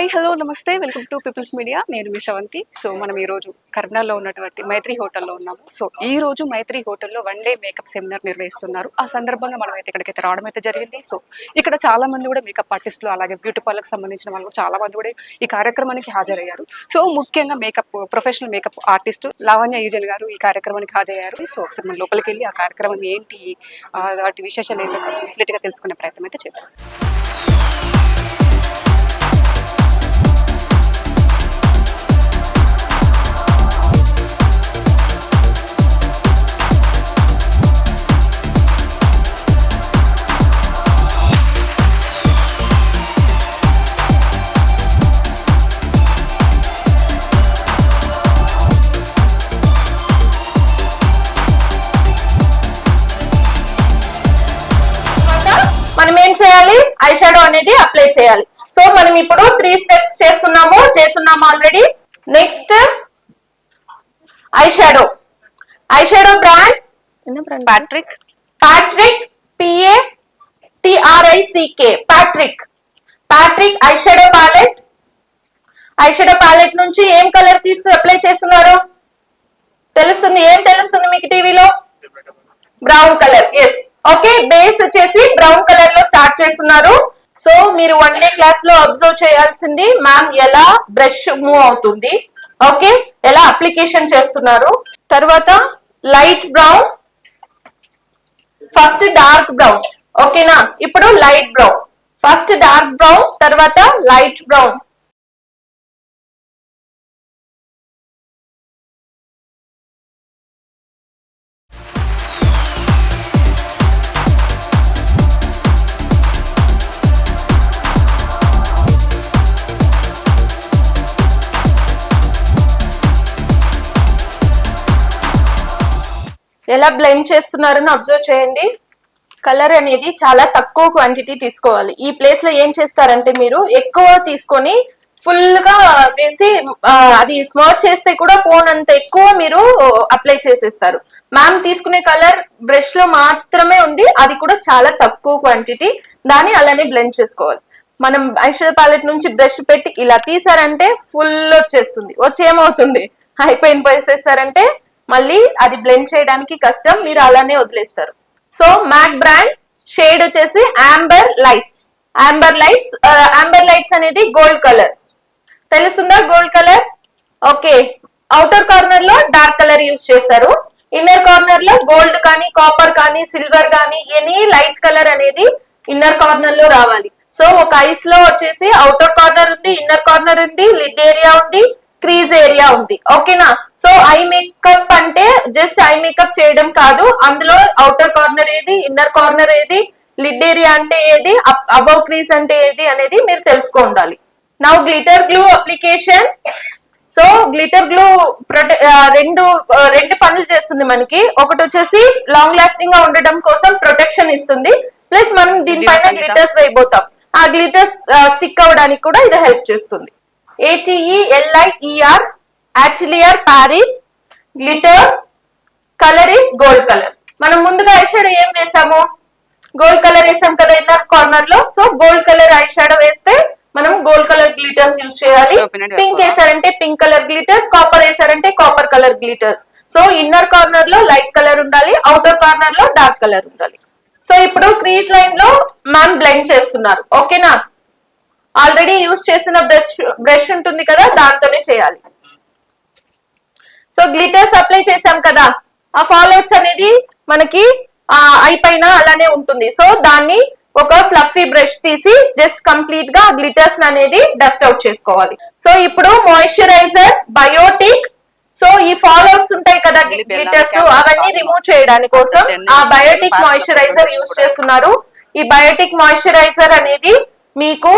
Hi hello నమస్తే welcome to peoples media. నేను మీ Sravanthi. So మనం ఈరోజు కర్నాల్లో ఉన్నటువంటి మైత్రి హోటల్లో ఉన్నాము. సో ఈ రోజు మైత్రి హోటల్లో 1 డే మేకప్ సెమినార్ నిర్వహిస్తున్నారు. ఆ సందర్భంగా మనం అయితే ఇక్కడికైతే రావడం అయితే జరిగింది. సో ఇక్కడ చాలా మంది కూడా మేకప్ ఆర్టిస్టులు అలాగే బ్యూటీ పార్లర్కి సంబంధించిన వాళ్ళు చాలా మంది కూడా ఈ కార్యక్రమానికి హాజరయ్యారు. సో ముఖ్యంగా ప్రొఫెషనల్ మేకప్ ఆర్టిస్ట్ లావణ్య ఈజన్ గారు ఈ కార్యక్రమానికి హాజరయ్యారు. సో ఒకసారి మనం లోపలికి వెళ్ళి ఆ కార్యక్రమం ఏంటి, వాటి విశేషాలు ఏంటో కంప్లీట్గా తెలుసుకునే ప్రయత్నం అయితే చేద్దాం. మనం ఏం చేయాలి, ఐ షాడో అనేది అప్లై చేయాలి. సో మనం ఇప్పుడు 3 స్టెప్స్ చేస్తున్నాము already. Next eye shadow brand Patrick Patrick eye shadow palette నుంచి ఏం కలర్ తీసి అప్లై చేస్తున్నారు తెలుస్తుంది. ఏం తెలుస్తుంది మీకు టీవీలో? Brown colour. Yes, okay. Base వచ్చేసి బ్రౌన్ కలర్ లో స్టార్ట్ చేస్తున్నారు. సో మీరు 1 డే క్లాస్ లో అబ్జర్వ్ చేయాల్సింది మ్యామ్ ఎలా బ్రష్ మూవ్ అవుతుంది, ఓకే, ఎలా అప్లికేషన్ చేస్తున్నారు. తర్వాత light brown, first dark brown, ఓకేనా. ఇప్పుడు light brown, first dark brown తర్వాత లైట్ బ్రౌన్. ఎలా బ్లెండ్ చేస్తున్నారని అబ్జర్వ్ చేయండి. కలర్ అనేది చాలా తక్కువ క్వాంటిటీ తీసుకోవాలి. ఈ ప్లేస్ లో ఏం చేస్తారంటే మీరు ఎక్కువ తీసుకొని ఫుల్ గా వేసి అది స్మర్చ్ చేస్తే కూడా పోనంత ఎక్కువ మీరు అప్లై చేసేస్తారు. మ్యామ్ తీసుకునే కలర్ బ్రష్ లో మాత్రమే ఉంది, అది కూడా చాలా తక్కువ క్వాంటిటీ. దాన్ని అలానే బ్లెండ్ చేసుకోవాలి. మనం ఐషాడో ప్యాలెట్ నుంచి బ్రష్ పెట్టి ఇలా తీసారంటే ఫుల్ వచ్చేస్తుంది. ఏమవుతుంది, అయిపోయిన పోసేస్తారంటే మళ్ళీ అది బ్లెండ్ చేయడానికి కష్టం, మీరు అలానే వదిలేస్తారు. సో మ్యాక్ బ్రాండ్ షేడ్ వచ్చేసి ఆంబర్ లైట్స్ అనేది గోల్డ్ కలర్ తెలుస్తుందా? Gold colour, okay. Outer corner లో డార్క్ కలర్ యూజ్ చేశారు. ఇన్నర్ కార్నర్ లో గోల్డ్ కానీ కాపర్ కానీ సిల్వర్ కానీ ఎనీ లైట్ కలర్ అనేది ఇన్నర్ కార్నర్ లో రావాలి. సో ఒక ఐస్ లో వచ్చేసి అవుటర్ కార్నర్ ఉంది, ఇన్నర్ కార్నర్ ఉంది, లిడ్ ఏరియా ఉంది, క్రీజ్ ఏరియా ఉంది, ఓకేనా. సో ఐ మేకప్ అంటే జస్ట్ ఐ మేకప్ చేయడం కాదు, అందులో అవుటర్ కార్నర్ ఏది, ఇన్నర్ కార్నర్ ఏది, లిడ్ ఏరియా అంటే ఏది, అబౌవ్ క్రీజ్ అంటే ఏది అనేది మీరు తెలుసుకోవాలి. Now glitter glue application. So glitter glue రెండు పనులు చేస్తుంది మనకి. ఒకటి వచ్చేసి లాంగ్ లాస్టింగ్ గా ఉండడం కోసం ప్రొటెక్షన్ ఇస్తుంది, ప్లస్ మనం దీనిపైన గ్లిటర్స్ వేయబోతాం. ఆ గ్లిటర్స్ స్టిక్ అవడానికి కూడా ఇది హెల్ప్ చేస్తుంది. ATELIER atelier Paris glitters, colour is gold colour. మనం ముందుగా ఐ షాడో ఏం వేసాము, గోల్డ్ కలర్ వేసాం కదా ఇన్నర్ కార్నర్ లో. So gold colour eye shadow వేస్తే మనం గోల్డ్ కలర్ గ్లిటర్స్ యూజ్ చేయాలి. పింక్ వేసారంటే పింక్ కలర్ గ్లిటర్స్, కాపర్ వేసారంటే copper colour glitters. So inner corner లో లైట్ కలర్ ఉండాలి, అవుటర్ కార్నర్ లో డార్క్ కలర్ ఉండాలి. సో ఇప్పుడు క్రీజ్ లైన్ లో మ్యామ్ బ్లెండ్ చేస్తున్నారు, ఓకేనా. ఆల్రెడీ యూజ్ చేసిన బ్రష్ ఉంటుంది కదా, దాంతోనే చేయాలి. సో గ్లిటర్స్ అప్లై చేసాం కదా, ఆ ఫాల్ అవుట్స్ అనేది మనకి ఐ పైన అలానే ఉంటుంది. సో దాన్ని ఒక ఫ్లఫీ బ్రష్ తీసి జస్ట్ కంప్లీట్ గా గ్లిటర్స్ అనేది డస్ట్ అవుట్ చేసుకోవాలి. సో ఇప్పుడు మాయిశ్చరైజర్ బయోటిక్. సో ఈ ఫాల్ అవుట్స్ ఉంటాయి కదా గ్లిటర్స్, అవన్నీ రిమూవ్ చేయడానికి కోసం ఆ బయోటిక్ మాయిశ్చరైజర్ యూజ్ చేస్తున్నారు. ఈ బయోటిక్ మాయిశ్చరైజర్ అనేది మీకు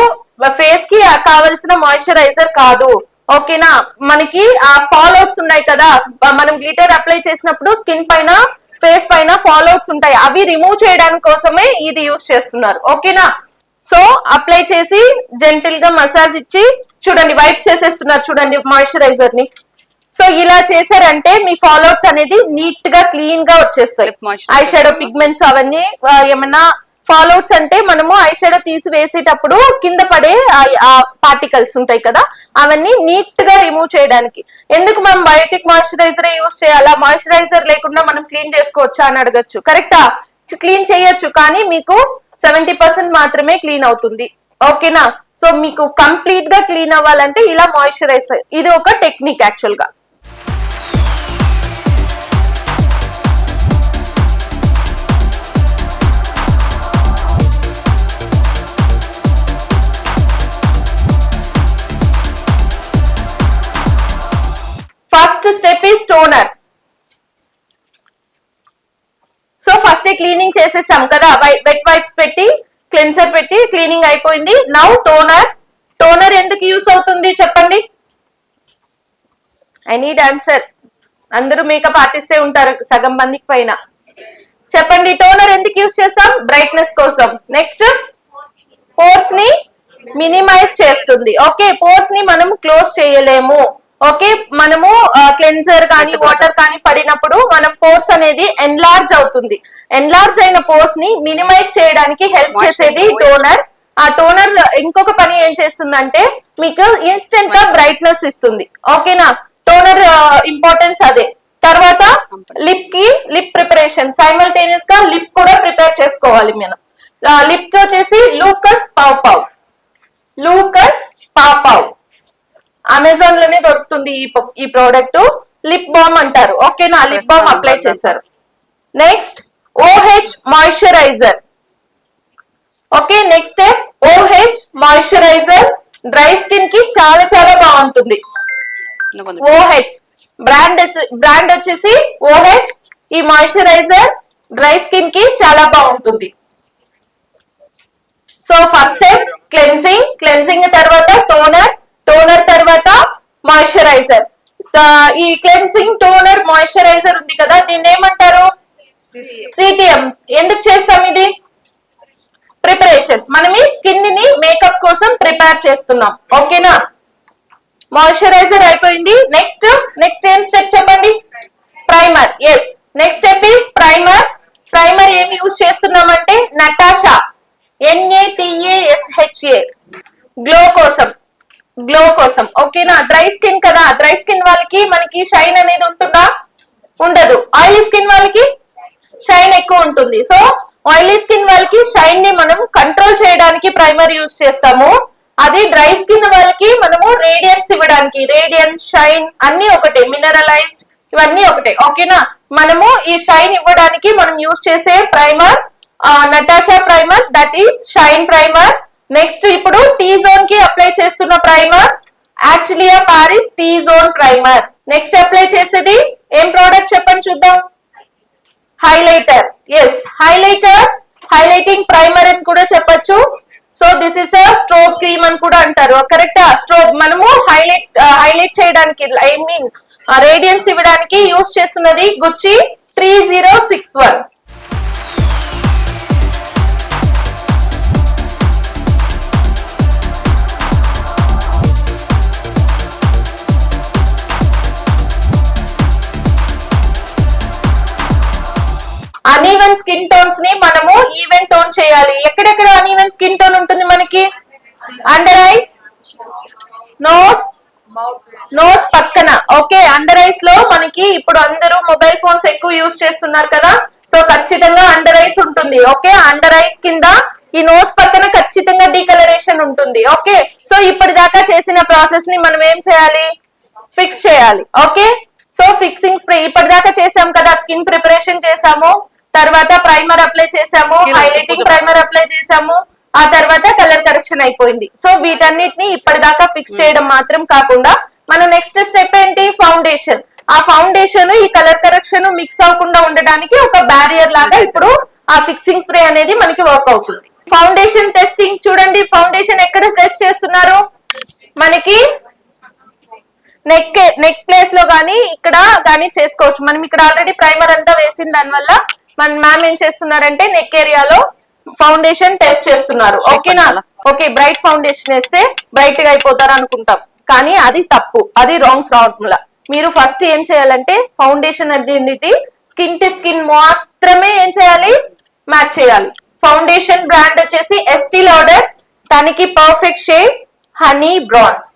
ఫేస్ కి కావలసిన మాయిశ్చరైజర్ కాదు, ఓకేనా. మనకి ఆ ఫాల్ అవుట్స్ ఉన్నాయి కదా, మనం గ్లిటర్ అప్లై చేసినప్పుడు స్కిన్ పైన ఫేస్ పైన ఫాల్ అవుట్స్ ఉంటాయి, అవి రిమూవ్ చేయడానికి కోసమే ఇది యూజ్ చేస్తున్నారు, ఓకేనా. సో అప్లై చేసి జెంటిల్ గా మసాజ్ ఇచ్చి చూడండి వైప్ చేసేస్తున్నారు చూడండి మాయిశ్చరైజర్ ని. సో ఇలా చేశారంటే మీ ఫాలోఅప్స్ అనేది నీట్ గా క్లీన్ గా వచ్చేస్తాయి. ఐ షాడో పిగ్మెంట్స్ అవన్నీ ఏమన్నా ఫాల్అవుట్స్ అంటే మనము ఐ షాడో తీసి వేసేటప్పుడు కింద పడే ఆ పార్టికల్స్ ఉంటాయి కదా, అవన్నీ నీట్ గా రిమూవ్ చేయడానికి. ఎందుకు మనం బయోటిక్ మాయిశ్చరైజర్ యూస్ చేయాలా, మాయిశ్చరైజర్ లేకుండా మనం క్లీన్ చేసుకోవచ్చా అని అడగచ్చు. కరెక్టా? క్లీన్ చేయొచ్చు, కానీ మీకు 70% మాత్రమే క్లీన్ అవుతుంది. ఓకేనా? సో మీకు కంప్లీట్ గా క్లీన్ అవ్వాలంటే ఇలా మాయిశ్చరైజర్, ఇది ఒక టెక్నిక్ యాక్చువల్ గా. First step is toner. So first cleaning చేసేసాం కదా, వెట్ వైప్స్ పెట్టి క్లెన్సర్ పెట్టి క్లీనింగ్ అయిపోయింది. Now toner. టోనర్ ఎందుకు యూస్ అవుతుంది చెప్పండి? I need answer. అందరూ మేకప్ ఆర్టిస్టే ఉంటారు సగం మందికి పైన. చెప్పండి, టోనర్ ఎందుకు యూస్ చేస్తాం? బ్రైట్నెస్ కోసం. నెక్స్ట్, పోర్స్ ని మినిమైజ్ చేస్తుంది. ఓకే, పోర్స్ ని మనం క్లోజ్ చేయలేము. ఓకే, మనము క్లెన్సర్ కానీ వాటర్ కానీ పడినప్పుడు మన పోర్స్ అనేది ఎన్లార్జ్ అవుతుంది. ఎన్లార్జ్ అయిన పోర్స్ ని మినిమైజ్ చేయడానికి హెల్ప్ చేసేది టోనర్. ఆ టోనర్ ఇంకొక పని ఏం చేస్తుందంటే మీకు ఇన్స్టెంట్ గా బ్రైట్నెస్ ఇస్తుంది. ఓకేనా? టోనర్ ఇంపార్టెన్స్ అదే. తర్వాత లిప్ కి లిప్ ప్రిపరేషన్, సైమల్టేనియస్ గా లిప్ కూడా ప్రిపేర్ చేసుకోవాలి మనం. లిప్ కి వచ్చేసి లూకస్ పావ్. లూకస్ పావ్ అమెజాన్ లోనే దొరుకుతుంది ఈ ప్రోడక్ట్. లిప్ బామ్ అంటారు. ఓకేనా? లిప్ బామ్ అప్లై చేశారు. Next, OH moisturiser. Okay, next step OH moisturiser. Dry skin కి చాలా చాలా బాగుంటుంది. OH బ్రాండ్ వచ్చేసి OH. ఈ మాయిశ్చరైజర్ డ్రై స్కిన్ కి చాలా బాగుంటుంది. So first step cleansing. Cleansing తర్వాత టోనర్. టోనర్ తర్వాత మాయిశ్చరైజర్. ఈ క్లెన్సింగ్, టోనర్, మాయిశ్చరైజర్ ఉంది కదా, దీన్ని ఏమంటారు? CTM. ఎందుకు చేస్తాం ఇది? ప్రిపరేషన్. మనం ఈ స్కిన్ ని మేకప్ కోసం ప్రిపేర్ చేస్తున్నాం. ఓకేనా? మాయిశ్చరైజర్ అయిపోయింది. నెక్స్ట్ ఏం స్టెప్ చెప్పండి? Primer. Yes, next step is primer. Primer ఏమి యూజ్ చేస్తున్నామంటే నటాషా, NATASHA, గ్లో కోసం. ఓకేనా? డ్రై స్కిన్ కదా, డ్రై స్కిన్ వాళ్ళకి మనకి షైన్ అనేది ఉంటుందా? ఉండదు. ఆయిలీ స్కిన్ వాళ్ళకి షైన్ ఎక్కువ ఉంటుంది. సో ఆయిలీ స్కిన్ వాళ్ళకి షైన్ ని మనం కంట్రోల్ చేయడానికి ప్రైమర్ యూజ్ చేస్తాము. అది డ్రై స్కిన్ వాళ్ళకి మనము రేడియన్స్ ఇవ్వడానికి, రేడియన్స్, షైన్ అన్ని ఒకటే, మినరలైజ్డ్ ఇవన్నీ ఒకటే. ఓకేనా? మనము ఈ షైన్ ఇవ్వడానికి మనం యూజ్ చేసే primer Natasha primer, that is shine primer. Next ఇప్పుడు టీ జోన్ కి అప్లై చేస్తున్న ప్రైమర్ యాక్చులియా Paris T zone primer. Next apply చేసేది ఏం ప్రోడక్ట్ చెప్పండి చూద్దాం? Highlighter. Yes, highlighter, highlighting primer అని కూడా చెప్పొచ్చు. So this is a strobe cream అని కూడా అంటారు. కరెక్టా? స్ట్రోబ్ మనము హైలైట్ చేయడానికి, ఐ మీన్ రేడియన్స్ ఇవ్వడానికి యూజ్ చేస్తున్నది గుచ్చి 3061. అన్ఈవెన్ స్కిన్ టోన్స్ ని మనము ఈవెన్ టోన్ చేయాలి. ఎక్కడెక్కడ అన్ఈవెన్ స్కిన్ టోన్ ఉంటుంది మనకి? అండర్ ఐస్, నోస్ పక్కన. ఓకే, అండర్ ఐస్ లో మనకి ఇప్పుడు అందరూ మొబైల్ ఫోన్స్ ఎక్కువ యూజ్ చేస్తున్నారు కదా, సో ఖచ్చితంగా అండర్ ఐస్ ఉంటుంది. ఓకే, అండర్ ఐస్ కింద ఈ నోస్ పక్కన ఖచ్చితంగా డీకలరేషన్ ఉంటుంది. ఓకే, సో ఇప్పటిదాకా చేసిన ప్రాసెస్ ని మనం ఏం చేయాలి? ఫిక్స్ చేయాలి. ఓకే, సో ఫిక్సింగ్ స్ప్రే ఇప్పటిదాకా చేసాం కదా, స్కిన్ ప్రిపరేషన్ చేసాము, తర్వాత ప్రైమర్ అప్లై చేసాము, హైలైటింగ్ ప్రైమర్ అప్లై చేసాము, ఆ తర్వాత కలర్ కరెక్షన్ అయిపోయింది. సో వీటన్నిటిని ఇప్పటిదాకా ఫిక్స్ చేయడం మాత్రం కాకుండా మన నెక్స్ట్ స్టెప్ ఏంటి? ఫౌండేషన్. ఆ ఫౌండేషన్ ఈ కలర్ కరెక్షన్ మిక్స్ అవ్వకుండా ఉండడానికి ఒక బ్యారియర్ లాగా ఇప్పుడు ఆ ఫిక్సింగ్ స్ప్రే అనేది మనకి వర్క్ అవుతుంది. ఫౌండేషన్ టెస్టింగ్ చూడండి. ఫౌండేషన్ ఎక్కడ టెస్ట్ చేస్తున్నారు? మనకి నెక్ ప్లేస్ లో గానీ ఇక్కడ గానీ చేసుకోవచ్చు. మనం ఇక్కడ ఆల్రెడీ ప్రైమర్ అంతా వేసిన దానివల్ల మన మ్యామ్ ఏం చేస్తున్నారంటే నెక్ ఏరియాలో ఫౌండేషన్ టెస్ట్ చేస్తున్నారు. ఓకేనా? ఓకే, బ్రైట్ ఫౌండేషన్ వేస్తే బ్రైట్ గా అయిపోతారు అనుకుంటాం, కానీ అది తప్పు, అది రాంగ్ ఫార్ములా. మీరు ఫస్ట్ ఏం చేయాలంటే ఫౌండేషన్ అనేది స్కిన్ టు స్కిన్ మాత్రమే ఏం చేయాలి? మ్యాచ్ చేయాలి. ఫౌండేషన్ బ్రాండ్ వచ్చేసి ఎస్టీ లాడర్, దానికి పర్ఫెక్ట్ షేడ్ హనీ బ్రాన్స్.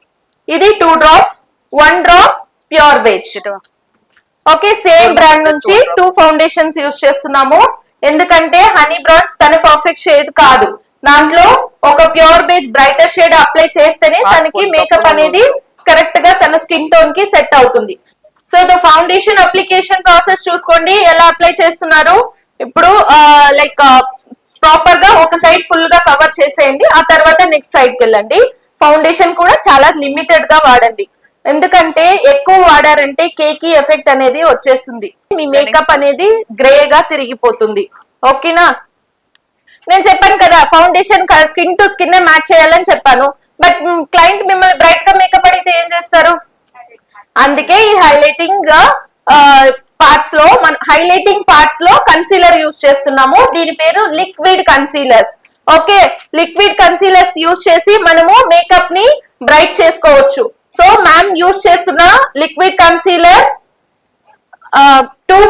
ఇది 2 drops, 1 drop pure beige. Okay, same brand నుంచి 2 ఫౌండేషన్స్ యూజ్ చేస్తున్నాము. ఎందుకంటే హనీ బ్రాన్స్ తన పర్ఫెక్ట్ షేడ్ కాదు, దాంట్లో ఒక pure beige brighter shade apply చేస్తేనే తనకి మేకప్ అనేది కరెక్ట్ గా తన స్కిన్ టోన్ కి సెట్ అవుతుంది. So the foundation application process చూసుకోండి ఎలా అప్లై చేస్తున్నారు. ఇప్పుడు లైక్ ప్రాపర్ గా ఒక సైడ్ ఫుల్ గా కవర్ చేసేయండి, ఆ తర్వాత నెక్స్ట్ సైడ్ కి వెళ్ళండి. ఫౌండేషన్ కూడా చాలా లిమిటెడ్ గా వాడండి, ఎందుకంటే ఎక్కువ వాడారంటే కేకీ ఎఫెక్ట్ అనేది వచ్చేస్తుంది, మీ మేకప్ అనేది గ్రే గా తిరిగిపోతుంది. ఓకేనా, నేను చెప్పాను కదా foundation skin to skin match చేయాలని చెప్పాను. బట్ క్లయింట్ మిమ్మల్ని బ్రైట్ గా మేకప్ అడిగితే ఏం చేస్తారు? అందుకే ఈ హైలైటింగ్ పార్ట్స్ లో హైలైటింగ్ పార్ట్స్ లో కన్సీలర్ యూజ్ చేస్తున్నాము. దీని పేరు liquid concealers. Okay, liquid concealers use చేసి మనము మేకప్ ని బ్రైట్ చేసుకోవచ్చు. సో మ్యామ్ యూజ్ చేస్తున్న liquid concealer to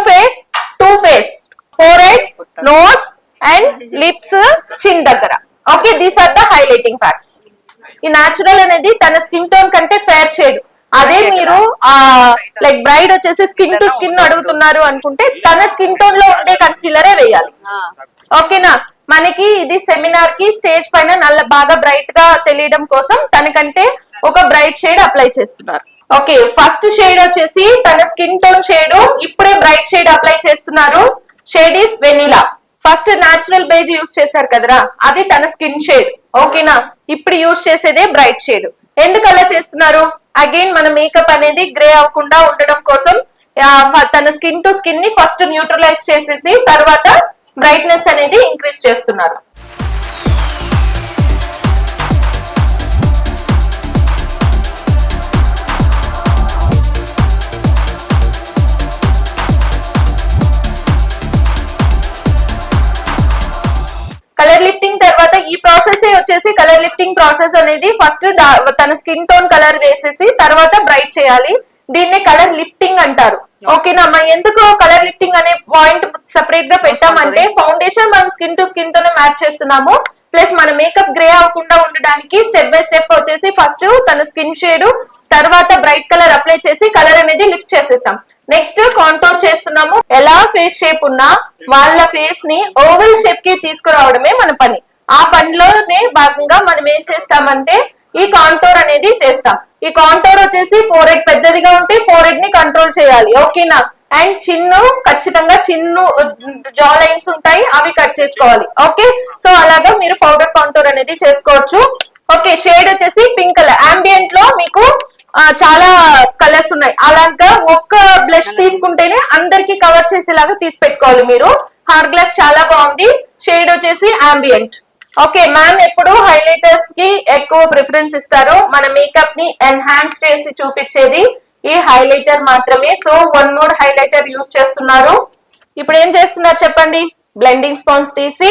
face forehead, nose and lips, chin దగ్గర. Okay, these are the highlighting parts. ఈ నాచురల్ అనేది తన స్కిన్ టోన్ కంటే ఫేర్ షేడ్. అదే మీరు లైక్ బ్రైడ్ వచ్చేసి స్కిన్ టు స్కిన్ అడుగుతున్నారు అనుకుంటే తన స్కిన్ టోన్ లో ఉండే కన్సీలరే వేయాలి. ఓకేనా, మనకి ఇది సెమినార్ కి స్టేజ్ పైన బాగా బ్రైట్ గా తెలియడం కోసం తనకంటే ఒక బ్రైట్ షేడ్ అప్లై చేస్తున్నారు. ఓకే, ఫస్ట్ షేడ్ వచ్చేసి తన స్కిన్ టోన్ షేడ్, ఇప్పుడే బ్రైట్ షేడ్ అప్లై చేస్తున్నారు. Shade is vanilla. First natural beige use చేశారు కదరా, అది తన స్కిన్ షేడ్. ఓకేనా, ఇప్పుడు యూజ్ చేసేదే బ్రైట్ షేడ్. ఎందుకు అలా చేస్తున్నారు? అగైన్ మన మేకప్ అనేది గ్రే అవ్వకుండా ఉండడం కోసం తన స్కిన్ టు స్కిన్ ని ఫస్ట్ న్యూట్రలైజ్ చేసేసి తర్వాత బ్రైట్నెస్ అనేది ఇంక్రీజ్ చేస్తున్నారు. కలర్ లిఫ్టింగ్ తర్వాత ఈ ప్రాసెస్ వచ్చేసి కలర్ లిఫ్టింగ్ ప్రాసెస్ అనేది ఫస్ట్ తన స్కిన్ టోన్ కలర్ వేసేసి తర్వాత బ్రైట్ చేయాలి. దీన్నే కలర్ లిఫ్టింగ్ అంటారు. ఓకేనా, మనం ఎందుకు కలర్ లిఫ్టింగ్ అనే పాయింట్ సెపరేట్ గా పెట్టామంటే ఫౌండేషన్ మనం స్కిన్ టు స్కిన్ తోనే మ్యాచ్ చేస్తున్నాము. ప్లస్ మన మేకప్ గ్రే అవ్వకుండా ఉండడానికి స్టెప్ బై స్టెప్ వచ్చేసి ఫస్ట్ తన స్కిన్ షేడ్ తర్వాత బ్రైట్ కలర్ అప్లై చేసి కలర్ అనేది లిఫ్ట్ చేసేసాం. నెక్స్ట్ కాంటోర్ చేస్తున్నాము. ఎలా ఫేస్ షేప్ ఉన్నా వాళ్ళ ఫేస్ ని ఓవల్ షేప్ కి తీసుకురావడమే మన పని. ఆ పనిలోనే భాగంగా మనం ఏం చేస్తామంటే ఈ కాంటోర్ అనేది చేస్తాం. ఈ కాంటోర్ వచ్చేసి ఫోర్ హెడ్ పెద్దదిగా ఉంటే ఫోర్ హెడ్ ని కంట్రోల్ చేయాలి. ఓకేనా, అండ్ చిన్ను ఖచ్చితంగా చిన్ను జా లైన్స్ ఉంటాయి, అవి కట్ చేసుకోవాలి. ఓకే, సో అలాగా మీరు పౌడర్ కాంటోర్ అనేది చేసుకోవచ్చు. ఓకే, షేడ్ వచ్చేసి పింక్ కలర్. అంబియంట్ లో మీకు చాలా కలర్స్ ఉన్నాయి, అలాగా ఒక్క బ్లష్ తీసుకుంటేనే అందరికి కవర్ చేసేలాగా తీసి పెట్టుకోవాలి మీరు. హార్ గ్లాస్ చాలా బాగుంది. షేడ్ వచ్చేసి అంబియంట్. ఓకే, మ్యామ్ ఎప్పుడు హైలైటర్స్ కి ఎక్కువ ప్రిఫరెన్స్ ఇస్తారు. మన మేకప్ ని ఎన్హాన్స్ చేసి చూపించేది ఈ హైలైటర్ మాత్రమే. సో 1 more హైలైటర్ యూజ్ చేస్తున్నారు. ఇప్పుడు ఏం చేస్తున్నారు చెప్పండి? బ్లెండింగ్ స్పాంజ్ తీసి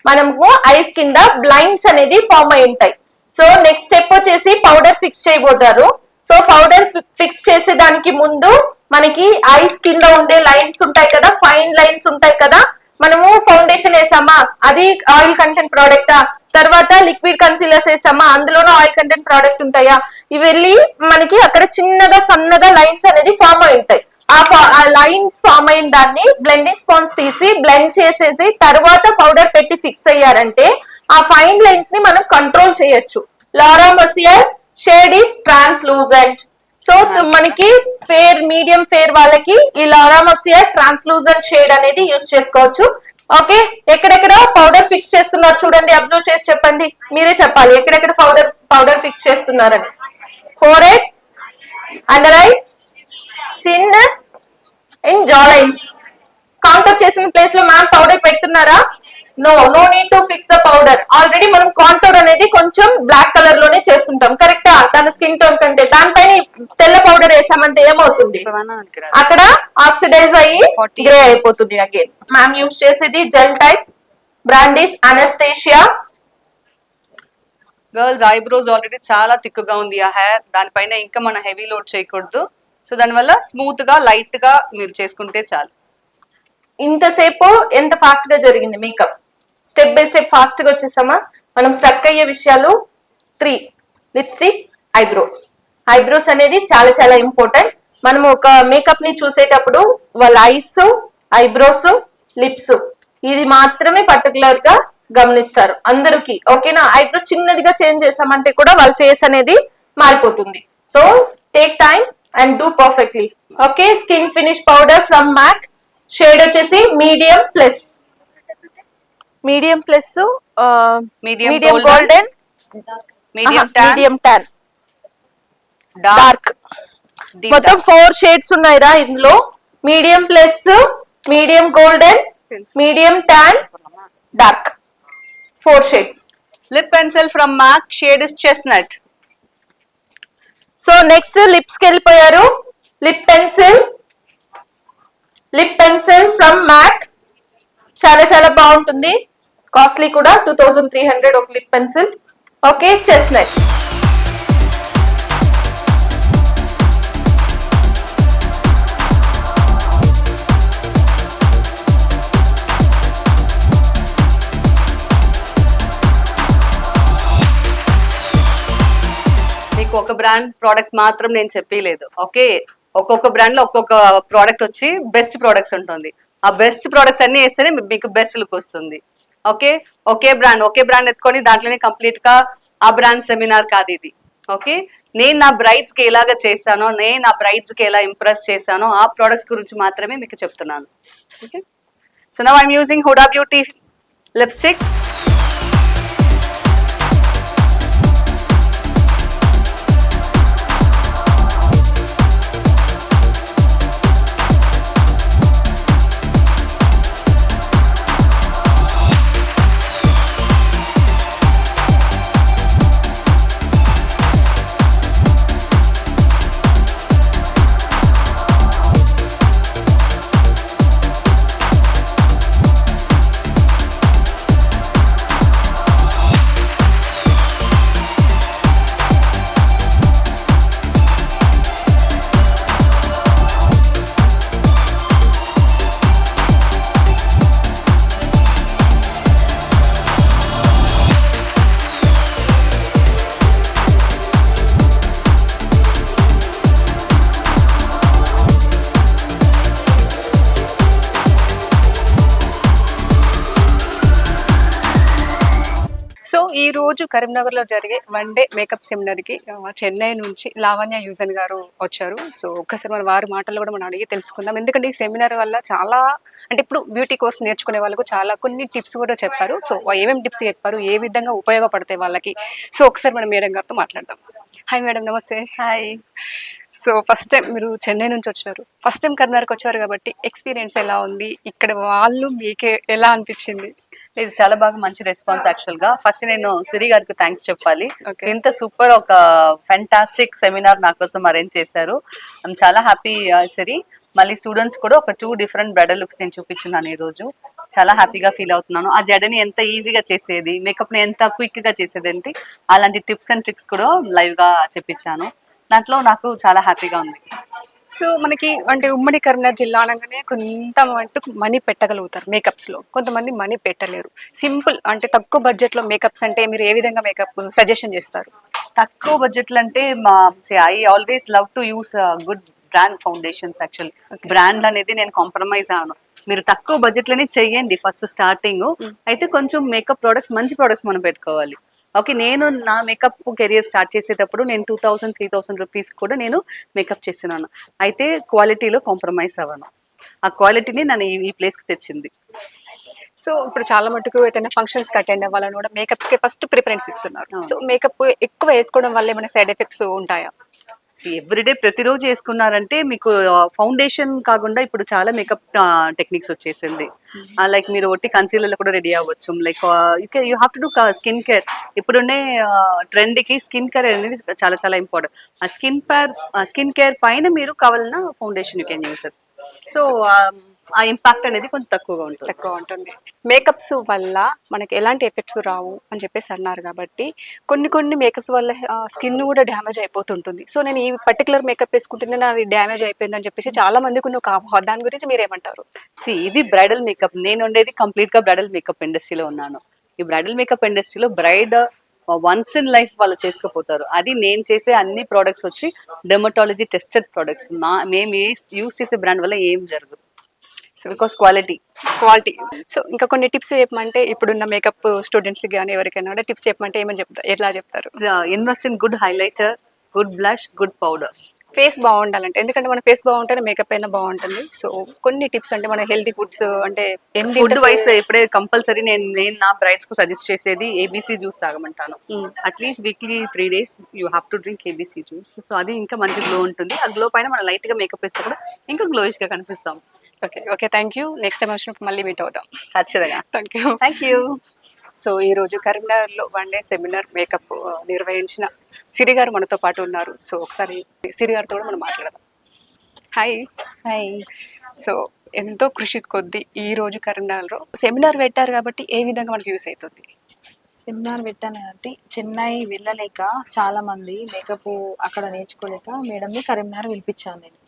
మనము ఐస్ కింద బ్లైండ్స్ అనేది ఫామ్ అయి ఉంటాయి. సో నెక్స్ట్ స్టెప్ వచ్చేసి పౌడర్ ఫిక్స్ చేయబోతారు. సో పౌడర్ ఫిక్స్ చేసే దానికి ముందు మనకి ఐస్ కింద ఉండే లైన్స్ ఉంటాయి కదా, ఫైన్ లైన్స్ ఉంటాయి కదా. మనము ఫౌండేషన్ వేసామా, అది ఆయిల్ కంటెంట్ ప్రోడక్టా, తర్వాత లిక్విడ్ కన్సీలర్స్ వేసామా, అందులోనూ ఆయిల్ కంటెంట్ ప్రోడక్ట్ ఉంటాయా, ఇవి వెళ్ళి మనకి అక్కడ చిన్నగా సన్నగా లైన్స్ అనేది ఫామ్ అయి ఉంటాయి. ఆ లైన్స్ ఫామ్ అయిన దాన్ని బ్లెండింగ్ స్పాంజ్ తీసి బ్లెండ్ చేసేసి తర్వాత పౌడర్ పెట్టి ఫిక్స్ అయ్యారంటే ఆ ఫైన్ లైన్స్ ని మనం కంట్రోల్ చేయొచ్చు. Laura Mercier shade is translucent. So మనకి ఫేర్ మీడియం ఫేర్ వాళ్ళకి ఈ లారా మర్సియర్ ట్రాన్స్లూజెంట్ షేడ్ అనేది యూజ్ చేసుకోవచ్చు. ఓకే, ఎక్కడెక్కడ పౌడర్ ఫిక్స్ చేస్తున్నారు చూడండి, అబ్జర్వ్ చేసి చెప్పండి. మీరే చెప్పాలి ఎక్కడెక్కడ పౌడర్ ఫిక్స్ చేస్తున్నారని. Forehead, under eyes, chin and jaw lines. Contour చేసిన ప్లేస్ లో మ్యామ్ పౌడర్ పెడుతున్నారా? No need to fix the powder. Already మనం కాంటోర్ అనేది కొంచెం బ్లాక్ కలర్ లోనే చేస్తుంటాం, కరెక్టా? తన స్కిన్ టోన్ కంటే దానిపైన తెల్ల పౌడర్ వేసామంటే ఏమవుతుంది? అక్కడ ఆక్సిడైజ్ అయ్యి గ్రే అయిపోతుంది. అగైన్ మ్యామ్ యూజ్ చేసేది gel type, brand is anaesthesia. Girls eyebrows already చాలా థిక్గా ఉంది ఆ హెయిర్, దానిపైన ఇంకా మనం హెవీ లోడ్ చేయకూడదు. సో దానివల్ల స్మూత్ గా లైట్ గా మీరు చేసుకుంటే చాలు. ఇంతసేపు ఎంత ఫాస్ట్ గా జరిగింది makeup. Step by step fast గా వచ్చేసామా. మనం స్ట్రక్ అయ్యే విషయాలు 3: లిప్స్టిక్, ఐబ్రోస్. ఐబ్రోస్ అనేది చాలా చాలా ఇంపార్టెంట్. మనం ఒక మేకప్ ని చూసేటప్పుడు వాళ్ళ ఐస్, ఐబ్రోస్, లిప్స్ ఇది మాత్రమే పర్టికులర్ గా గమనిస్తారు అందరికి. ఓకేనా, ఐబ్రో చిన్నదిగా చేంజ్ చేసామంటే కూడా వాళ్ళ ఫేస్ అనేది మారిపోతుంది. So take time and do perfectly. Okay, skin finish powder from MAC, shade వచ్చేసి medium plus. Medium plus, Medium medium golden, golden, medium tan, medium tan, dark, dark. మొత్తం 4 షేడ్స్ ఉన్నాయిరా ఇందులో. Medium plus, medium golden, medium tan, dark. 4 shades. Lip pencil from MAC, shade is chestnut. So next lips కి వెళ్ళిపోయారు. Lip pencil, lip pencil from MAC, చాలా చాలా బాగుంటుంది, costly కూడా, 2300 ఒక లిప్ పెన్సిల్. Okay, chestnut. మీకు ఒక బ్రాండ్ ప్రోడక్ట్ మాత్రం నేను చెప్పలేదు. ఓకే, ఒక్కొక్క బ్రాండ్ లో ఒక్కొక్క ప్రోడక్ట్ వచ్చి బెస్ట్ ప్రోడక్ట్స్ ఉంటుంది. ఆ బెస్ట్ ప్రోడక్ట్స్ అన్ని వేస్తేనే మీకు బెస్ట్ లుక్ వస్తుంది. ఓకే, ఒకే బ్రాండ్ ఎత్తుకొని దాంట్లోనే కంప్లీట్ గా ఆ బ్రాండ్ సెమినార్ కాదు ఇది. ఓకే, నేను నా బ్రైడ్స్ కి ఎలాగ చేశానో, నేను నా బ్రైడ్స్ కి ఎలా ఇంప్రెస్ చేశానో ఆ ప్రోడక్ట్స్ గురించి మాత్రమే మీకు చెప్తున్నాను. Okay, so now I'm using Huda beauty lipstick. So ఈ రోజు కరీంనగర్ లో జరిగే 1 డే మేకప్ సెమినార్ కి చెన్నై నుంచి లావణ్య యూజన్ గారు వచ్చారు. సో ఒక్కసారి మన వారి మాటలు కూడా మనం అడిగి తెలుసుకుందాం. ఎందుకంటే ఈ సెమినార్ వల్ల చాలా, అంటే ఇప్పుడు బ్యూటీ కోర్స్ నేర్చుకునే వాళ్ళకు చాలా కొన్ని టిప్స్ కూడా చెప్పారు. సో ఏమేమి టిప్స్ చెప్పారు, ఏ విధంగా ఉపయోగపడతాయి వాళ్ళకి, సో ఒకసారి మనం మేడం గారితో మాట్లాడదాం. హాయ్ మేడం, నమస్తే. హాయ్. సో ఫస్ట్ టైం మీరు చెన్నై నుంచి వచ్చారు, ఫస్ట్ టైం కర్ణాటక వచ్చారు కాబట్టి ఎక్స్పీరియన్స్ ఎలా ఉంది, ఇక్కడ వాళ్ళు మీకే ఎలా అనిపించింది? ఇది చాలా బాగా మంచి రెస్పాన్స్. యాక్చువల్ గా ఫస్ట్ నేను సిరి గారికి థ్యాంక్స్ చెప్పాలి. Okay. ఇంత సూపర్ ఒక ఫెంటాస్టిక్ సెమినార్ నా కోసం అరేంజ్ చేశారు. ఐమ్ చాలా హ్యాపీ సిరి. మళ్ళీ స్టూడెంట్స్ కూడా ఒక 2 డిఫరెంట్ బ్రైడల్ లుక్స్ నేను చూపించున్నాను ఈ రోజు. చాలా హ్యాపీగా ఫీల్ అవుతున్నాను. ఆ జడని ఎంత ఈజీగా చేసేది, మేకప్ ని ఎంత క్విక్ గా చేసేది ఏంటి, అలాంటి టిప్స్ అండ్ ట్రిక్స్ కూడా లైవ్ గా చెప్పించాను. దాంట్లో నాకు చాలా హ్యాపీగా ఉంది. సో మనకి అంటే ఉమ్మడి కరీంనగర్ జిల్లా అనగానే కొంత మటుకు మనీ పెట్టగలుగుతారు మేకప్స్ లో, కొంతమంది మనీ పెట్టలేరు. సింపుల్ అంటే తక్కువ బడ్జెట్ లో మేకప్స్ అంటే మీరు ఏ విధంగా మేకప్ సజెషన్ చేస్తారు? తక్కువ బడ్జెట్లు అంటే I always love to use good brand foundations. Actually brand అనేది నేను కాంప్రమైజ్ అవ్వను. మీరు తక్కువ బడ్జెట్ లోనే చెయ్యండి ఫస్ట్ స్టార్టింగ్. అయితే కొంచెం మేకప్ ప్రొడక్ట్స్, మంచి ప్రొడక్ట్స్ మనం పెట్టుకోవాలి. ఓకే, నేను నా మేకప్ కెరియర్ స్టార్ట్ చేసేటప్పుడు నేను 2000-3000 రూపీస్ కూడా నేను మేకప్ చేస్తున్నాను. అయితే క్వాలిటీలో కాంప్రమైజ్ అవ్వను. ఆ క్వాలిటీని నన్ను ఈ ప్లేస్కి తెచ్చింది. సో ఇప్పుడు చాలా మటుకు ఎటైనా ఫంక్షన్స్ కి అటెండ్ అవ్వాలని కూడా మేకప్స్ కి ఫస్ట్ ప్రిఫరెన్స్ ఇస్తున్నారు. సో మేకప్ ఎక్కువ వేసుకోవడం వల్ల ఏమైనా సైడ్ ఎఫెక్ట్స్ ఉంటాయా? ఎవ్రీడే ప్రతిరోజు వేసుకున్నారంటే మీకు ఫౌండేషన్ కాకుండా ఇప్పుడు చాలా మేకప్ టెక్నిక్స్ వచ్చేసింది. లైక్ మీరు ఒట్టి కన్సీలర్ కూడా రెడీ అవ్వచ్చు. Like you have to do skin care. ఇప్పుడున్నే ట్రెండ్ కి స్కిన్ కేర్ అనేది చాలా చాలా ఇంపార్టెంట్. ఆ స్కిన్ కేర్ పైన మీరు కావాలన్నా foundation you can use it. So ఆ ఇంపాక్ట్ అనేది కొంచెం తక్కువగా ఉంటుంది. తక్కువ ఉంటుంది. మేకప్స్ వల్ల మనకి ఎలాంటి ఎఫెక్ట్స్ రావు అని చెప్పేసి అన్నారు కాబట్టి కొన్ని మేకప్స్ వల్ల స్కిన్ కూడా డ్యామేజ్ అయిపోతుంటుంది. సో నేను ఈ పర్టికులర్ మేకప్ వేసుకుంటేనే నాది డ్యామేజ్ అయిపోయిందని చెప్పేసి చాలా మందికి ఉన్న ఒక అపోహ. దాని గురించి మీరేమంటారు? ఇది బ్రైడల్ మేకప్. నేను ఉండేది కంప్లీట్ గా బ్రైడల్ మేకప్ ఇండస్ట్రీలో ఉన్నాను. ఈ బ్రైడల్ మేకప్ ఇండస్ట్రీలో బ్రైడ్ వన్స్ ఇన్ లైఫ్ వాళ్ళు చేసుకోపోతారు. అది నేను చేసే అన్ని ప్రోడక్ట్స్ వచ్చి డెర్మటాలజీ టెస్టెడ్ ప్రోడక్ట్స్. మేము యూస్ చేసే బ్రాండ్ వల్ల ఏం జరగదు. So because quality. సో ఇంకా కొన్ని టిప్స్ చెప్పమంటే ఇప్పుడున్న మేకప్ స్టూడెంట్స్ కానీ ఎవరికైనా కూడా టిప్స్ చెప్పమంటే ఏమని చెప్తారు, ఎట్లా చెప్తారు? Invest in good highlighter, good blush, good powder. Face బాగుండాలంటే, ఎందుకంటే మన ఫేస్ బాగుంటేనే మేకప్ అయినా బాగుంటుంది. సో కొన్ని టిప్స్ అంటే మన హెల్తీ ఫుడ్స్ అంటే ఫుడ్ వైస్ ఇప్పుడే కంపల్సరీ నేను నా బ్రైడ్స్ కు సజెస్ట్ చేసేది ఏబీసీ జ్యూస్ తాగమంటాను. At least weekly 3 days you have to drink ABC juice. So అది ఇంకా మంచి గ్లో ఉంటుంది. ఆ గ్లో పైన మనం లైట్ గా మేకప్ వేస్తే కూడా ఇంకా గ్లోయిష్ గా కనిపిస్తాం. Okay thank you. Next time వచ్చినప్పుడు మళ్ళీ మీట్ అవుదాం. ఖచ్చితంగా. Thank you. సో ఈ రోజు కరీంనగర్లో 1 day సెమినార్ మేకప్ నిర్వహించిన సిరి గారు మనతో పాటు ఉన్నారు. సో ఒకసారి సిరి గారితో కూడా మనం మాట్లాడదాం. హాయ్. సో ఎంతో కృషి కొద్దీ ఈ రోజు కరీంనగర్లో సెమినార్ పెట్టారు కాబట్టి ఏ విధంగా మనకు యూస్ అవుతుంది? సెమినార్ పెట్టాను కాబట్టి చెన్నై వెళ్ళలేక చాలా మంది మేకప్ అక్కడ నేర్చుకోలేక మేడంని కరీంనగర్ పిలిపించాను నేను.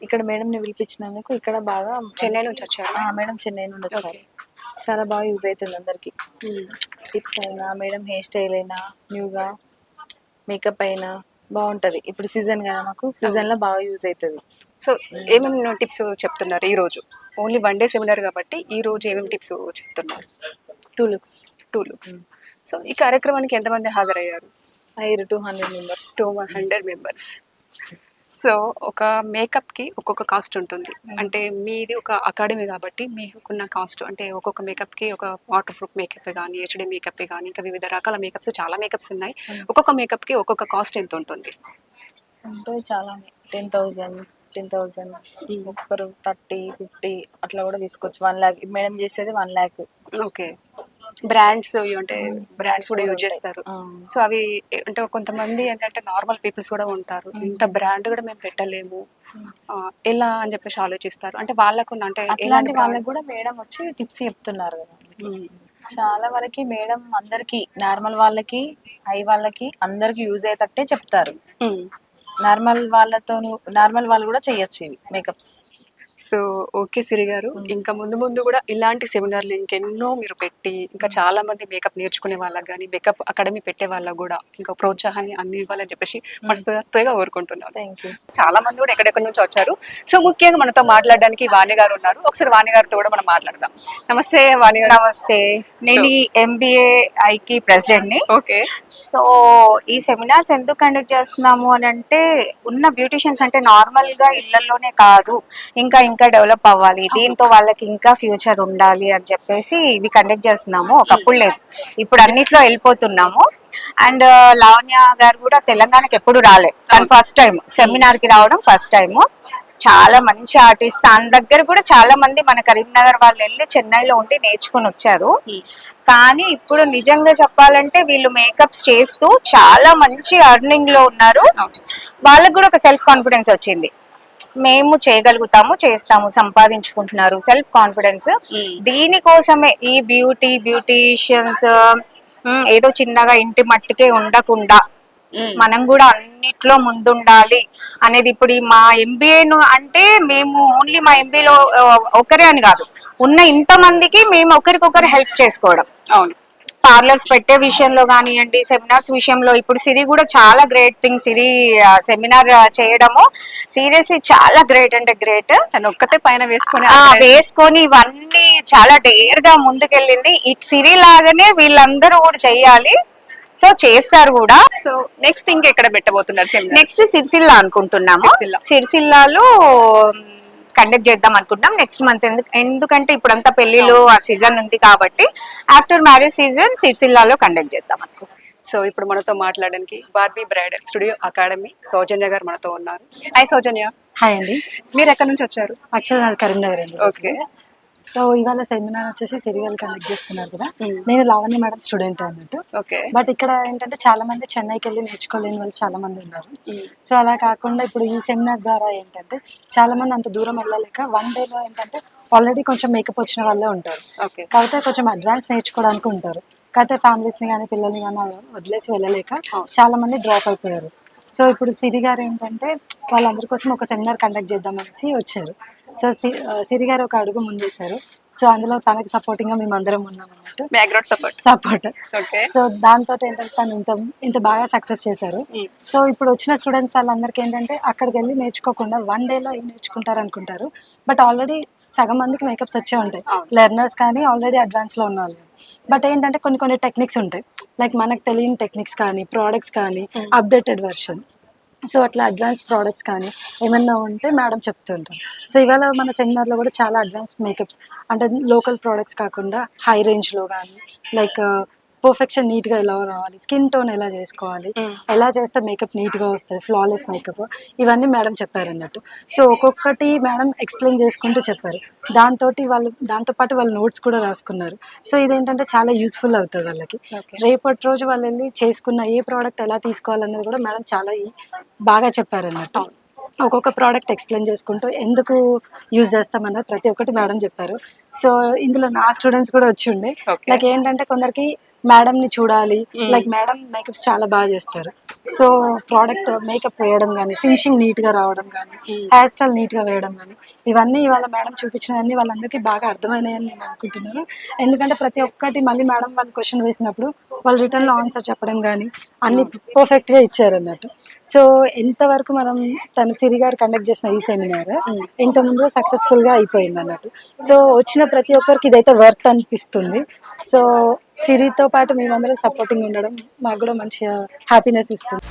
ఇక్కడ మేడంని పిలిపించినందుకు ఇక్కడ బాగా చెన్నై నుంచి వచ్చారు మేడం, చెన్నై నుండి వచ్చారు. చాలా బాగా యూజ్ అవుతుంది అందరికి. టిప్స్ అయినా మేడం హెయిర్ స్టైల్ అయినా న్యూగా మేకప్ అయినా బాగుంటది. ఇప్పుడు సీజన్ కదా, మాకు సీజన్ లో బాగా యూజ్ అవుతుంది. సో ఏమేమి టిప్స్ చెప్తున్నారు ఈ రోజు? ఓన్లీ 1 day సెమినార్ కాబట్టి ఈ రోజు ఏమేమి టిప్స్ చెప్తున్నారు? 2 looks. సో ఈ కార్యక్రమానికి ఎంతమంది హాజరయ్యారు? 200 members. సో ఒక మేకప్ కి ఒక్కొక్క కాస్ట్ ఉంటుంది. అంటే మీది ఒక అకాడమీ కాబట్టి మీకున్న కాస్ట్ అంటే ఒక్కొక్క మేకప్ కి ఒక వాటర్ ప్రూఫ్ మేకప్ కానీ, హెచ్డి మేకప్ కానీ, ఇంకా వివిధ రకాల మేకప్స్, చాలా మేకప్స్ ఉన్నాయి. ఒక్కొక్క మేకప్ కి ఒక్కొక్క కాస్ట్ ఎంత ఉంటుంది? అంటే చాలా 10,000 ఒక్కరు 30-50 అట్లా కూడా తీసుకోవచ్చు. 1 lakh మేడం చేసేది 1 lakh. ఓకే. బ్రాండ్స్ అంటే బ్రాండ్స్ కూడా యూజ్ చేస్తారు. సో అవి అంటే కొంతమంది ఏంటంటే నార్మల్ పీపుల్స్ కూడా ఉంటారు, ఇంత బ్రాండ్ కూడా మేము పెట్టలేము ఎలా అని చెప్పేసి ఆలోచిస్తారు. అంటే వాళ్ళకు అంటే ఇలాంటి వాళ్ళకి కూడా మేడం వచ్చి టిప్స్ చెప్తున్నారు కదా. చాలా వరకు మేడం అందరికి, నార్మల్ వాళ్ళకి, హై వాళ్ళకి అందరికి యూజ్ అయ్యేటట్టే చెప్తారు. నార్మల్ వాళ్ళు కూడా చేయొచ్చు ఇవి మేకప్స్. సో ఓకే సిరి గారు, ఇంకా ముందు కూడా ఇలాంటి సెమినార్లు ఇంకెన్నో మీరు పెట్టి ఇంకా చాలా మంది మేకప్ నేర్చుకునే వాళ్ళకి కానీ, మేకప్ అకాడమీ పెట్టే వాళ్ళకి కూడా ఇంకా ప్రోత్సాహాన్ని అన్ని ఇవ్వాలని చెప్పేసి మనస్ఫూర్తిగా కోరుకుంటున్నాను. Thank you. చాలా మంది కూడా ఎక్కడెక్కడి నుంచి వచ్చారు. సో ముఖ్యంగా మనతో మాట్లాడడానికి వాణి గారు ఉన్నారు. ఒకసారి వాణి గారితో కూడా మనం మాట్లాడదాం. నమస్తే వాణి గారు. నమస్తే, నేను ఈ MBAI ప్రెసిడెంట్ ని. ఓకే. సో ఈ సెమినార్స్ ఎందుకు కండక్ట్ చేస్తున్నాము అని అంటే, ఉన్న బ్యూటిషియన్స్ అంటే నార్మల్ గా ఇళ్లలోనే కాదు, ఇంకా డెవలప్ అవ్వాలి, దీంతో వాళ్ళకి ఇంకా ఫ్యూచర్ ఉండాలి అని చెప్పేసి ఇవి కండక్ట్ చేస్తున్నాము. ఒకప్పుడు లేదు, ఇప్పుడు అన్నిట్లో వెళ్ళిపోతున్నాము. అండ్ లావణ్య గారు కూడా తెలంగాణకి ఎప్పుడు రాలేదు, కానీ ఫస్ట్ టైం సెమినార్ కి రావడం ఫస్ట్ టైం. చాలా మంచి ఆర్టిస్ట్, తన దగ్గర కూడా చాలా మంది మన కరీంనగర్ వాళ్ళు వెళ్ళి చెన్నైలో ఉండి నేర్చుకుని వచ్చారు. కానీ ఇప్పుడు నిజంగా చెప్పాలంటే వీళ్ళు మేకప్స్ చేస్తూ చాలా మంచి అర్నింగ్ లో ఉన్నారు. వాళ్ళకు కూడా ఒక సెల్ఫ్ కాన్ఫిడెన్స్ వచ్చింది, మేము చేయగలుగుతాము, చేస్తాము, సంపాదించుకుంటున్నారు, సెల్ఫ్ కాన్ఫిడెన్స్. దీనికోసమే ఈ బ్యూటీషియన్స్ ఏదో చిన్నగా ఇంటి మట్టికే ఉండకుండా మనం కూడా అన్నిట్లో ముందుండాలి అనేది. ఇప్పుడు మా MBA అంటే మేము ఓన్లీ మా MBAలో ఒకరే అని కాదు, ఉన్న ఇంత మందికి మేము ఒకరికొకరు హెల్ప్ చేసుకోవడం. అవును. పార్లర్స్ పెట్టే విషయంలో కానివ్వండి, సెమినార్స్ విషయంలో ఇప్పుడు సిరి కూడా చాలా గ్రేట్ థింగ్. సిరి సెమినార్ చేయడము సీరియస్లీ చాలా గ్రేట్ అంటే గ్రేట్. తను ఒక్కతే పైన వేసుకొని ఇవన్నీ చాలా డేర్ గా ముందుకెళ్ళింది. ఈ సిరి లాగానే వీళ్ళందరూ కూడా చెయ్యాలి. సో చేస్తారు కూడా. సో నెక్స్ట్ ఇంకెక్కడ పెట్టబోతున్నారు సెమినార్? నెక్స్ట్ సిరిసిల్ల అనుకుంటున్నాము. సిరిసిల్లాలో కండక్ట్ చేద్దాం అనుకుంటున్నాం నెక్స్ట్ మంత్. ఎందుకంటే ఇప్పుడు అంతా పెళ్లిలో ఆ సీజన్ ఉంది కాబట్టి ఆఫ్టర్ మ్యారేజ్ సీజన్ సిరిసిల్లాలో కండక్ట్ చేద్దాం అనుకుంటున్నాం. సో ఇప్పుడు మనతో మాట్లాడడానికి బార్బీ బ్రైడల్ స్టూడియో అకాడమీ సౌజన్య గారు మనతో ఉన్నారు. హాయ్ సౌజన్య. హాయ్ అండి. మీరు ఎక్కడి నుంచి వచ్చారు? యాక్చువల్గా నాది కరీంనగర్ అండి. ఓకే. సో ఇవాళ సెమినార్ వచ్చేసి సిరివెల్ కండక్ట్ చేస్తున్నారు కదా. నేను లావణ్య మేడం స్టూడెంట్ అన్నట్టు. ఓకే. బట్ ఇక్కడ ఏంటంటే చాలా మంది చెన్నైకి వెళ్ళి నేర్చుకోలేని వాళ్ళు చాలా మంది ఉన్నారు. సో అలా కాకుండా ఇప్పుడు ఈ సెమినార్ ద్వారా ఏంటంటే చాలా మంది అంత దూరం వెళ్ళలేక వన్ డేలో ఏంటంటే ఆల్రెడీ కొంచెం మేకప్ వచ్చిన వాళ్ళే ఉంటారు. ఓకే. కాకపోతే కొంచెం అడ్వాన్స్ నేర్చుకోవడానికి ఉంటారు. కాకపోతే ఫ్యామిలీస్ ని కానీ పిల్లల్ని కానీ వదిలేసి వెళ్ళలేక చాలా మంది డ్రాప్ అయిపోయారు. సో ఇప్పుడు సిరి గారు ఏంటంటే వాళ్ళందరి కోసం ఒక సెమినార్ కండక్ట్ చేద్దామనేసి వచ్చారు. సో సిరి గారు ఒక అడుగు ముందేశారు. సో అందులో తనకి సపోర్టింగ్ గా మేము అందరం ఉన్నాం అన్నట్టు. Background support. ఓకే. సో దాంతో ఏంటంటే తను ఇంత బాగా సక్సెస్ చేశారు. సో ఇప్పుడు వచ్చిన స్టూడెంట్స్ వాళ్ళందరికీ ఏంటంటే అక్కడికి వెళ్ళి నేర్చుకోకుండా వన్ డేలో ఏం నేర్చుకుంటారు అనుకుంటారు. బట్ ఆల్రెడీ సగం మందికి మేకప్స్ వచ్చే ఉంటాయి, లెర్నర్స్ కానీ ఆల్రెడీ అడ్వాన్స్ లో ఉన్న వాళ్ళు. బట్ ఏంటంటే కొన్ని టెక్నిక్స్ ఉంటాయి, లైక్ మనకు తెలియని టెక్నిక్స్ కానీ ప్రోడక్ట్స్ కానీ అప్డేటెడ్ వర్షన్. సో అట్లా అడ్వాన్స్ ప్రోడక్ట్స్ కానీ ఏమన్నా ఉంటే మేడం చెప్తుంటారు. సో ఇవాళ మన సెమినార్లో కూడా చాలా అడ్వాన్స్ మేకప్స్ అంటే లోకల్ ప్రోడక్ట్స్ కాకుండా హై రేంజ్లో కానీ లైక్ పర్ఫెక్షన్ నీట్గా ఎలా రావాలి, స్కిన్ టోన్ ఎలా చేసుకోవాలి, ఎలా చేస్తే మేకప్ నీట్గా వస్తుంది, ఫ్లాలెస్ మేకప్, ఇవన్నీ మేడం చెప్పారు అన్నట్టు. సో ఒక్కొక్కటి మేడం ఎక్స్ప్లెయిన్ చేసుకుంటూ చెప్పారు. దాంతోపాటు వాళ్ళు నోట్స్ కూడా రాసుకున్నారు. సో ఇదేంటంటే చాలా యూస్ఫుల్ అవుతుంది వాళ్ళకి. రేపటి రోజు వాళ్ళు వెళ్ళి చేసుకున్న ఏ ప్రోడక్ట్ ఎలా తీసుకోవాలన్నది కూడా మేడం చాలా బాగా చెప్పారు అన్నట్టు. ఒక్కొక్క ప్రోడక్ట్ ఎక్స్ప్లెయిన్ చేసుకుంటూ ఎందుకు యూజ్ చేస్తామన్నది ప్రతి ఒక్కటి మేడం చెప్పారు. సో ఇందులో నా స్టూడెంట్స్ కూడా వచ్చి ఉండే. లైక్ ఏంటంటే కొందరికి మేడం ని చూడాలి, లైక్ మేడం మేకప్స్ చాలా బాగా చేస్తారు. సో ప్రోడక్ట్ మేకప్ వేయడం కానీ, ఫినిషింగ్ నీట్ గా రావడం కానీ, హెయిర్ స్టైల్ నీట్ గా వేయడం కానీ, ఇవన్నీ ఇవాళ మేడం చూపించినవన్నీ వాళ్ళందరికీ బాగా అర్థమైనాయని నేను అనుకుంటున్నాను. ఎందుకంటే ప్రతి ఒక్కటి మళ్ళీ మేడం వాళ్ళు క్వశ్చన్ వేసినప్పుడు వాళ్ళు రిటర్న్ లో ఆన్సర్ చెప్పడం కానీ అన్ని పర్ఫెక్ట్ గా ఇచ్చారు అన్నట్టు. సో ఎంతవరకు మనం తను సిరి గారు కండక్ట్ చేసిన ఈ సెమినార్ ఇంత ముందు సక్సెస్ఫుల్ గా అయిపోయింది అన్నట్టు. సో వచ్చిన ప్రతి ఒక్కరికి ఇదైతే వర్త్ అనిపిస్తుంది. సో సిరితో పాటు మేమందరం సపోర్టింగ్ ఉండడం మాకు కూడా మంచిగా హ్యాపీనెస్ ఇస్తుంది.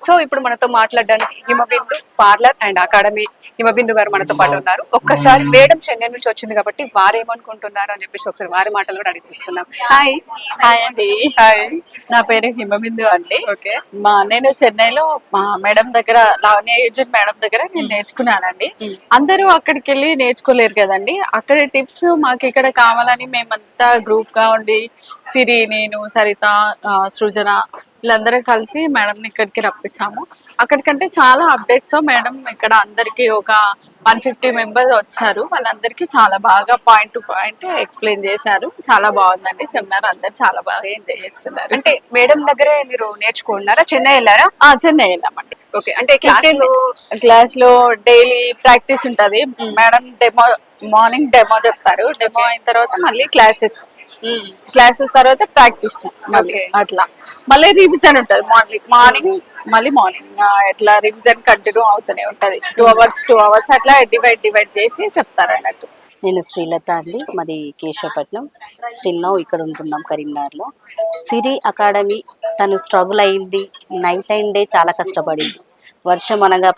సో ఇప్పుడు మనతో మాట్లాడడానికి Himabindu parlour and academy Himabindu గారు మనతో పాటు ఉన్నారు. ఒక్కసారి మేడం చెన్నై నుంచి వచ్చింది కాబట్టి వారు ఏమనుకుంటున్నారు అని చెప్పేసి ఒకసారి వారి మాటలు కూడా అడిగి తీసుకుందాం. హాయ్. హాయ్ అండి. హాయ్. నా పేరు హిమబిందు అండి. ఓకే. నేను చెన్నైలో మా మేడం దగ్గర లావణ్య ఏజెంట్ మేడం దగ్గర నేను నేర్చుకున్నానండి. అందరూ అక్కడికి వెళ్ళి నేర్చుకోలేరు కదండి. అక్కడ టిప్స్ మాకు ఇక్కడ కావాలని మేమంతా గ్రూప్ గా ఉండి సిరి, నేను, సరిత, సృజన వీళ్ళందరూ కలిసి మేడం ఇక్కడికి రప్పించాము. అక్కడికంటే చాలా అప్డేట్స్ మేడం ఇక్కడ అందరికి ఒక 150 మెంబర్స్ వచ్చారు. వాళ్ళందరికీ చాలా బాగా పాయింట్ టు పాయింట్ ఎక్స్ప్లెయిన్ చేశారు. చాలా బాగుందండి సెమినార్. అందరు చాలా బాగా ఎంజాయ్ చేస్తున్నారు. అంటే మేడం దగ్గరే మీరు నేర్చుకున్నారా? చెన్నై వెళ్ళారా? చెన్నై వెళ్ళామండి. ఓకే. అంటే క్లాస్ లో డైలీ ప్రాక్టీస్ ఉంటది. మేడం మార్నింగ్ డెమో చెప్తారు. డెమో అయిన తర్వాత మళ్ళీ క్లాసెస్ తర్వాత ప్రాక్టీస్ అట్లా మళ్ళీ రివిజన్ ఉంటది. మార్నింగ్ ఎట్లా రివిజన్ కంటిన్యూ అవుతూనే ఉంటది. 2 hours అట్లా డివైడ్ చేసి చెప్తారు అన్నట్టు. నేను శ్రీలత అండి, మాది కేశవపట్నం. స్టిల్ నౌ ఇక్కడ ఉంటున్నాం కరీంనగర్లో. సిరి అకాడమీ తను స్ట్రగుల్ అయింది. నైట్ అండ్ డే చాలా కష్టపడింది. వర్షం అనగా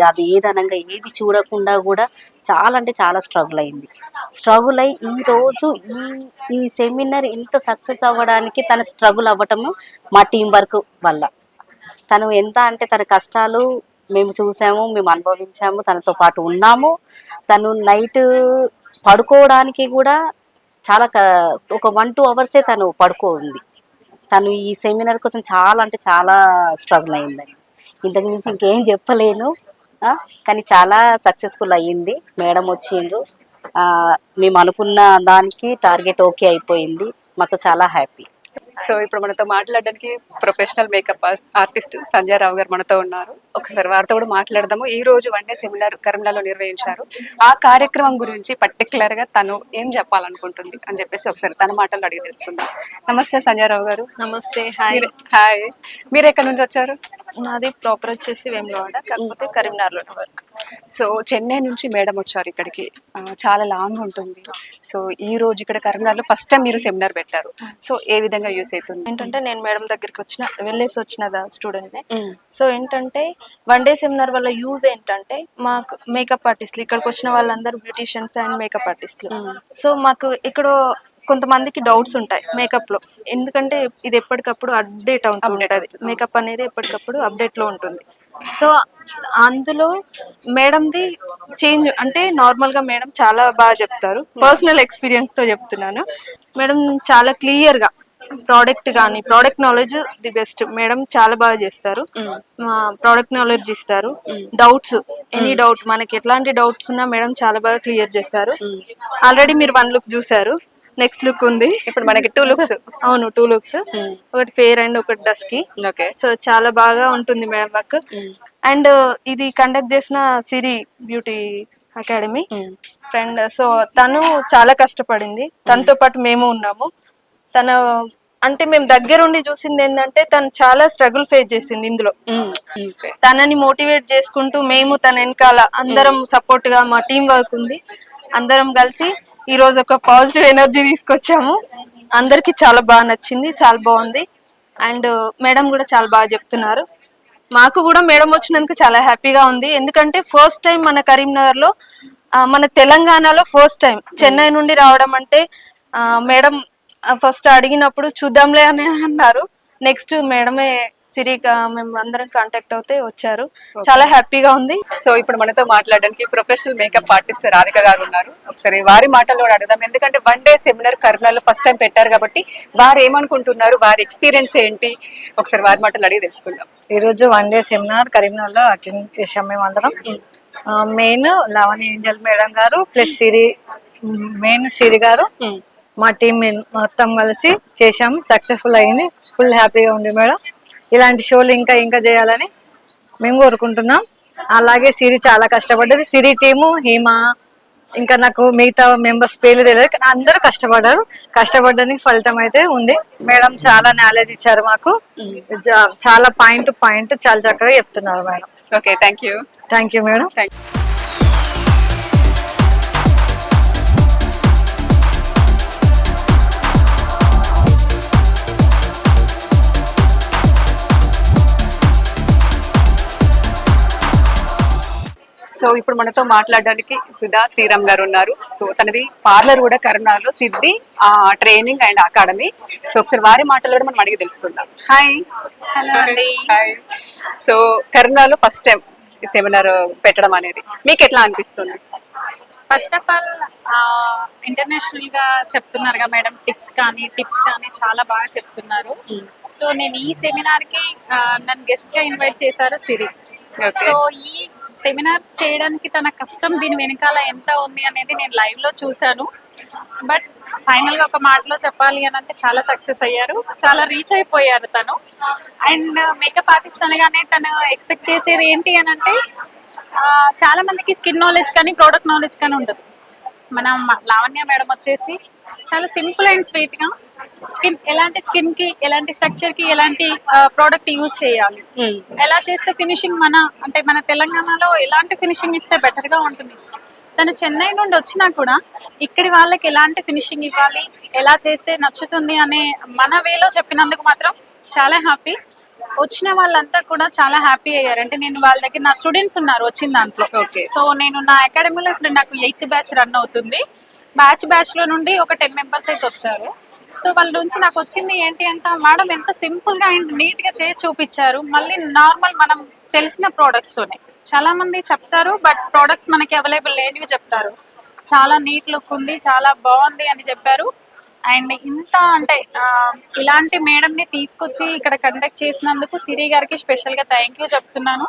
అది ఏదనగా ఏది చూడకుండా కూడా చాలా అంటే చాలా స్ట్రగుల్ అయింది. స్ట్రగుల్ అయ్యి ఈరోజు ఈ సెమినార్ ఇంత సక్సెస్ అవ్వడానికి తన స్ట్రగుల్ అవ్వటము మా టీం వర్క్ వల్ల. తను ఎంత అంటే తన కష్టాలు మేము చూసాము, మేము అనుభవించాము, తనతో పాటు ఉన్నాము. తను నైట్ పడుకోవడానికి కూడా చాలా ఒక 1-2 hours తను పడుకోంది. తను ఈ సెమినార్ కోసం చాలా అంటే చాలా స్ట్రగుల్ అయిందండి. ఇంతకు మించి ఇంకేం చెప్పలేను. కానీ చాలా సక్సెస్ఫుల్ అయ్యింది. మేడం వచ్చిండ్రు, మేము అనుకున్న దానికి టార్గెట్ ఓకే అయిపోయింది. మాకు చాలా హ్యాపీ. సో ఇప్పుడు మనతో మాట్లాడడానికి ప్రొఫెషనల్ మేకప్ ఆర్టిస్ట్ సంజయ్ రావు గారు మనతో ఉన్నారు. ఒకసారి వారితో కూడా మాట్లాడదాము. ఈ రోజు వన్ డే సెమినార్ కరీంనగర్లో నిర్వహించారు. ఆ కార్యక్రమం గురించి పర్టికులర్ గా తను ఏం చెప్పాలనుకుంటుంది అని చెప్పేసి ఒకసారి తన మాటలు అడిగి తెలుసుకుందాం. నమస్తే సంజయ్ రావు గారు. నమస్తే. హాయ్. హాయ్. మీరు ఎక్కడి నుంచి వచ్చారు? నాది ప్రాపర్ వచ్చేసి వేములవాడ, కాకపోతే కరీంనగర్లో వర్క్. సో చెన్నై నుంచి మేడం వచ్చారు ఇక్కడికి, చాలా లాంగ్ ఉంటుంది. సో ఈ రోజు ఇక్కడ కరీంనగర్లో ఫస్ట్ టైం మీరు సెమినార్ పెట్టారు. సో ఏ విధంగా యూస్ అవుతుంది? ఏంటంటే నేను మేడం దగ్గరికి వెళ్ళేసి వచ్చిన స్టూడెంట్. సో ఏంటంటే వన్ డే సెమినార్ వల్ల యూజ్ ఏంటంటే మాకు మేకప్ ఆర్టిస్టులు ఇక్కడికి వచ్చిన వాళ్ళందరూ బ్యూటిషియన్స్ అండ్ మేకప్ ఆర్టిస్టులు. సో మాకు ఇక్కడ కొంతమందికి డౌట్స్ ఉంటాయి మేకప్ లో, ఎందుకంటే ఇది ఎప్పటికప్పుడు అప్డేట్ అవుతూ ఉంటుంది. మేకప్ అనేది ఎప్పటికప్పుడు అప్డేట్ లో ఉంటుంది. సో అందులో మేడంది చేంజ్ అంటే నార్మల్ గా మేడం చాలా బాగా చెప్తారు. పర్సనల్ ఎక్స్పీరియన్స్ తో చెప్తున్నాను. మేడం చాలా క్లియర్ గా ప్రోడక్ట్ కానీ product knowledge the best. Madam చాలా బాగా చేస్తారు. ప్రోడక్ట్ నాలెడ్జ్ ఇస్తారు. డౌట్స్ ఎనీ డౌట్ మనకి ఎట్లాంటి డౌట్స్ ఉన్నా మేడం చాలా బాగా క్లియర్ చేస్తారు. ఆల్రెడీ మీరు 1 లుక్ చూసారు, నెక్స్ట్ లుక్ ఉంది. ఇప్పుడు మనకి 2 లుక్స్. అవును, 2 లుక్స్, ఒకటి ఫేర్ అండ్ ఒకటి డస్కీ. ఓకే. సో చాలా బాగా ఉంటుంది మేడం వర్క్. అండ్ ఇది కండక్ట్ చేసిన సిరి బ్యూటీ అకాడమీ ఫ్రెండ్. సో తను చాలా కష్టపడింది, తనతో పాటు మేము ఉన్నాము. తను అంటే మేము దగ్గరుండి చూసింది ఏంటంటే తను చాలా స్ట్రగుల్ ఫేస్ చేసింది ఇందులో. తనని మోటివేట్ చేసుకుంటూ మేము తన వెనకాల అందరం సపోర్ట్ గా మా టీం వర్క్ ఉంది. అందరం కలిసి ఈ రోజు ఒక పాజిటివ్ ఎనర్జీ తీసుకొచ్చాము. అందరికి చాలా బాగా నచ్చింది, చాలా బాగుంది. అండ్ మేడం కూడా చాలా బాగా చెప్తున్నారు. మాకు కూడా మేడం వచ్చినందుకు చాలా హ్యాపీగా ఉంది. ఎందుకంటే ఫస్ట్ టైం మన కరీంనగర్ లో, మన తెలంగాణలో ఫస్ట్ టైం చెన్నై నుండి రావడం అంటే మేడం ఫస్ట్ అడిగినప్పుడు చూద్దాంలే అని అన్నారు. నెక్స్ట్ మేడమే సిరిగా మేము అందరం కాంటాక్ట్ అవుతే వచ్చారు. చాలా హ్యాపీగా ఉంది. సో ఇప్పుడు మనతో మాట్లాడడానికి ప్రొఫెషనల్ మేకప్ ఆర్టిస్ట్ రాధిక గారు ఉన్నారు. ఒకసారి వారి మాటల్లో అడుగుదాం. ఎందుకంటే వన్ డే సెమినార్ కరీంనగర్లో ఫస్ట్ టైం పెట్టారు కాబట్టి వారు ఏమనుకుంటున్నారు, వారి ఎక్స్పీరియన్స్ ఏంటి, ఒకసారి వారి మాటలు అడిగి తెలుసుకుందాం. ఈ రోజు వన్ డే సెమినార్ కరీంనగర్లో అటెండ్ చేసాం మేము అందరం. మెయిన్ లవణి ఏంజల్ మేడం గారు ప్లస్ సిరి గారు, మా టీం మొత్తం కలిసి చేసాము. సక్సెస్ఫుల్ అయింది, ఫుల్ హ్యాపీగా ఉంది మేడం. ఇలాంటి షోలు ఇంకా ఇంకా చేయాలని మేము కోరుకుంటున్నాం. అలాగే సిరి చాలా కష్టపడ్డది. సిరి టీము, హీమా, ఇంకా నాకు మిగతా మెంబర్స్ పేర్లు తెలియదు కానీ అందరూ కష్టపడ్డారు. కష్టపడడానికి ఫలితం అయితే ఉంది. మేడం చాలా నాలెడ్జ్ ఇచ్చారు మాకు, చాలా పాయింట్ టు పాయింట్ చాలా చక్కగా చెప్తున్నారు madam. Okay, thank you madam. So ఇప్పుడు మనతో మాట్లాడడానికి సుధా శ్రీరామ్ గారు ఉన్నారు. సో తనది పార్లర్ కూడా కరీంనగర్లో సిద్ధి ట్రైనింగ్ అండ్ అకాడమీ. సో ఒకసారి వారి మాటలు కూడా మనం అడిగి తెలుసుకుందాం. హాయ్. హలో అండి. హాయ్. సో కరీంనగర్లో ఫస్ట్ టైం సెమినార్ పెట్టడం అనేది మీకు ఎట్లా అనిపిస్తుంది? ఫస్ట్ ఆఫ్ ఆల్ ఇంటర్నేషనల్ గా చెప్తున్నారుగా మేడం, టిప్స్ కానీ చాలా బాగా చెప్తున్నారు. సో నేను ఈ సెమినార్ కి నన్ను గెస్ట్ గా ఇన్వైట్ చేశారు సిరి. సో ఈ సెమినార్ చేయడానికి తన కష్టం దీని వెనకాల ఎంత ఉంది అనేది నేను లైవ్ లో చూశాను. బట్ ఫైనల్ గా ఒక మాటలో చెప్పాలి అని అంటే చాలా సక్సెస్ అయ్యారు, చాలా రీచ్ అయిపోయారు తను. అండ్ మేకప్ ఆర్టిస్ట్ అనగానే తను ఎక్స్పెక్ట్ చేసేది ఏంటి అని అంటే చాలా మందికి స్కిన్ నాలెడ్జ్ కానీ ప్రోడక్ట్ నాలెడ్జ్ కానీ ఉండదు. మనం లావణ్య మేడం వచ్చేసి చాలా సింపుల్ అండ్ స్వీట్ గా ఎలాంటి స్కిన్ కి, ఎలాంటి స్ట్రక్చర్ కి, ఎలాంటి ప్రోడక్ట్ యూజ్ చేయాలి, ఎలా చేస్తే ఫినిషింగ్ మన తెలంగాణలో ఎలాంటి ఫినిషింగ్ ఇస్తే బెటర్ గా ఉంటుంది. తను చెన్నై నుండి వచ్చినా కూడా ఇక్కడి వాళ్ళకి ఎలాంటి ఫినిషింగ్ ఇవ్వాలి, ఎలా చేస్తే నచ్చుతుంది అనే మన వేలో చెప్పినందుకు మాత్రం చాలా హ్యాపీ. వచ్చిన వాళ్ళంతా కూడా చాలా హ్యాపీ అయ్యారు. అంటే నేను వాళ్ళ దగ్గర నా స్టూడెంట్స్ ఉన్నారు వచ్చిన దాంట్లో. సో నేను నా అకాడమీలో ఇప్పుడు నాకు 8th బ్యాచ్ రన్ అవుతుంది. బ్యాచ్ లో నుండి ఒక 10 మెంబర్స్ అయితే వచ్చారు. సో వాళ్ళ నుంచి నాకు వచ్చింది ఏంటి అంటే, మేడం ఎంత సింపుల్ గా అండ్ నీట్ గా చేసి చూపించారు. మళ్ళీ నార్మల్ మనం తెలిసిన ప్రోడక్ట్స్ తోనే. చాలా మంది చెప్తారు బట్ ప్రోడక్ట్స్ మనకి అవైలబుల్ లేనివి చెప్తారు. చాలా నీట్ లుక్ ఉంది, చాలా బాగుంది అని చెప్పారు. అండ్ ఇంత అంటే ఇలాంటి మేడం ని తీసుకొచ్చి ఇక్కడ కండక్ట్ చేసినందుకు సిరి గారికి స్పెషల్ గా థ్యాంక్ యూ చెప్తున్నాను.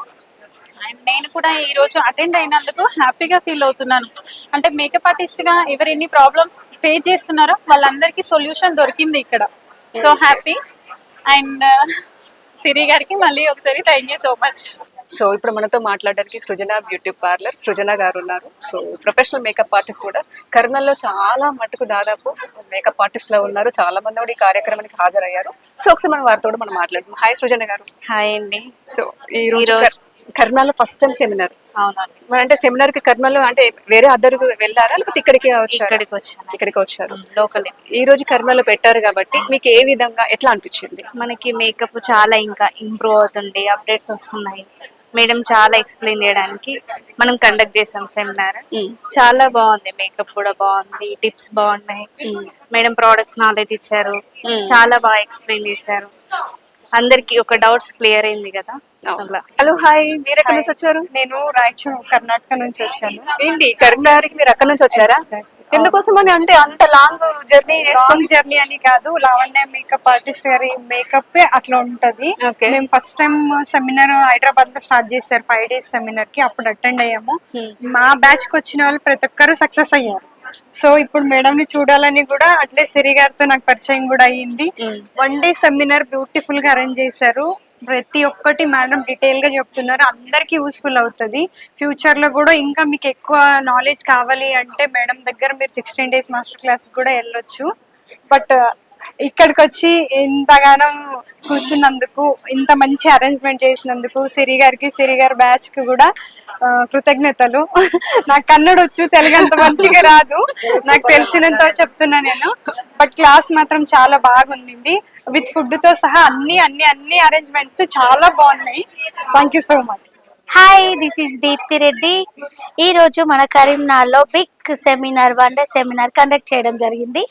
అండ్ నేను కూడా ఈ రోజు అటెండ్ అయినందుకు హ్యాపీగా ఫీల్ అవుతున్నాను. అంటే మేకప్ ఆర్టిస్ట్ గా ఎవరు ఎన్ని ప్రాబ్లమ్స్ ఫేస్ చేస్తున్నారో వాళ్ళందరికీ సొల్యూషన్ దొరికింది ఇక్కడ. So happy. అండ్ సిరి గారికి మళ్ళీ ఒకసారి thank you so much. So ఇప్పుడు మనతో మాట్లాడడానికి సృజన బ్యూటీ పార్లర్ సృజన గారు ఉన్నారు. సో ప్రొఫెషనల్ మేకప్ ఆర్టిస్ట్ కూడా కరీంనగర్లో చాలా మటుకు దాదాపు మేకప్ ఆర్టిస్ట్ లో ఉన్నారు. చాలా మంది కూడా ఈ కార్యక్రమానికి హాజరయ్యారు. సో ఒకసారి మనం వారితో మనం మాట్లాడుతాం. హాయ్ సృజన గారు. హాయ్ అండి. సో ఈ రోజు కర్నాలో ఫస్ట్ టైం సెమినార్. అవునండి. మరి అంటే సెమినార్ కి కర్నూలు అంటే వేరే అదర్ వెళ్ళారా లేకపోతే ఇక్కడికి వచ్చారా? ఇక్కడికి వచ్చాను. ఇక్కడికి వచ్చారు. లోకల్. ఈ రోజు కర్నూలు పెట్టారు కాబట్టి మీకు ఏ విధంగా ఎట్లా అనిపించింది? మనకి మేకప్ చాలా ఇంకా ఇంప్రూవ్ అవుతుంది, అప్డేట్స్ వస్తున్నాయి. మేడం చాలా ఎక్స్ప్లెయిన్ చేయడానికి మనం కండక్ట్ చేసాం సెమినార్. చాలా బాగుంది, మేకప్ కూడా బాగుంది, టిప్స్ బాగున్నాయి. మేడం ప్రోడక్ట్స్ నాలెడ్జ్ ఇచ్చారు, చాలా బాగా ఎక్స్ప్లెయిన్ చేశారు. అందరికి ఒక డౌట్స్ క్లియర్ అయింది కదా అట్లా. హలో హాయ్, మీరు ఎక్కడి నుంచి వచ్చారు? నేను రాయచూరు కర్ణాటక నుంచి వచ్చాను. ఏంటి కరీంనగర్కి మీరు అక్కడ నుంచి వచ్చారా? ఎందుకోసం అని అంటే అంత లాంగ్ జర్నీ లాంగ్ జర్నీ అని కాదు, లావణ్య మేకప్ ఆర్టిస్ట్ గారి మేకప్ అట్లా ఉంటది. Okay. మేము ఫస్ట్ టైం సెమినార్ హైదరాబాద్ లో స్టార్ట్ చేశారు, 5 days సెమినార్ కి. అప్పుడు అటెండ్ అయ్యాము. మా బ్యాచ్ కి వచ్చిన వాళ్ళు ప్రతి ఒక్కరు సక్సెస్ అయ్యారు. సో ఇప్పుడు మేడం ని చూడాలని కూడా అట్లే సిరి గారితో నాకు పరిచయం కూడా అయ్యింది. 1 day సెమినార్ బ్యూటిఫుల్ గా అరేంజ్ చేశారు. ప్రతి ఒక్కటి మేడం డీటెయిల్ గా చెప్తున్నారు, అందరికి యూస్ఫుల్ అవుతుంది. ఫ్యూచర్ లో కూడా ఇంకా మీకు ఎక్కువ నాలెడ్జ్ కావాలి అంటే మేడం దగ్గర మీరు 16 days మాస్టర్ క్లాస్ కూడా వెళ్ళొచ్చు. బట్ ఇక్కడికి వచ్చి ఇంతగానం కూర్చున్నందుకు, ఇంత మంచి అరేంజ్మెంట్ చేసినందుకు సిరి గారికి, సిరి గారి బ్యాచ్ కి కూడా కృతజ్ఞతలు. నాకు కన్నడ వచ్చు, తెలుగు అంత మంచిగా రాదు, నాకు తెలిసినంత చెప్తున్నా నేను. బట్ క్లాస్ మాత్రం చాలా బాగుంది, విత్ ఫుడ్ తో సహా అన్ని అన్ని అన్ని అరేంజ్మెంట్స్ చాలా బాగున్నాయి. Thank you so much. Hi, this is Deepti Reddy. ఈ రోజు మన కరీంనగర్లో big seminar, 1 day seminar conduct చేయడం జరిగింది.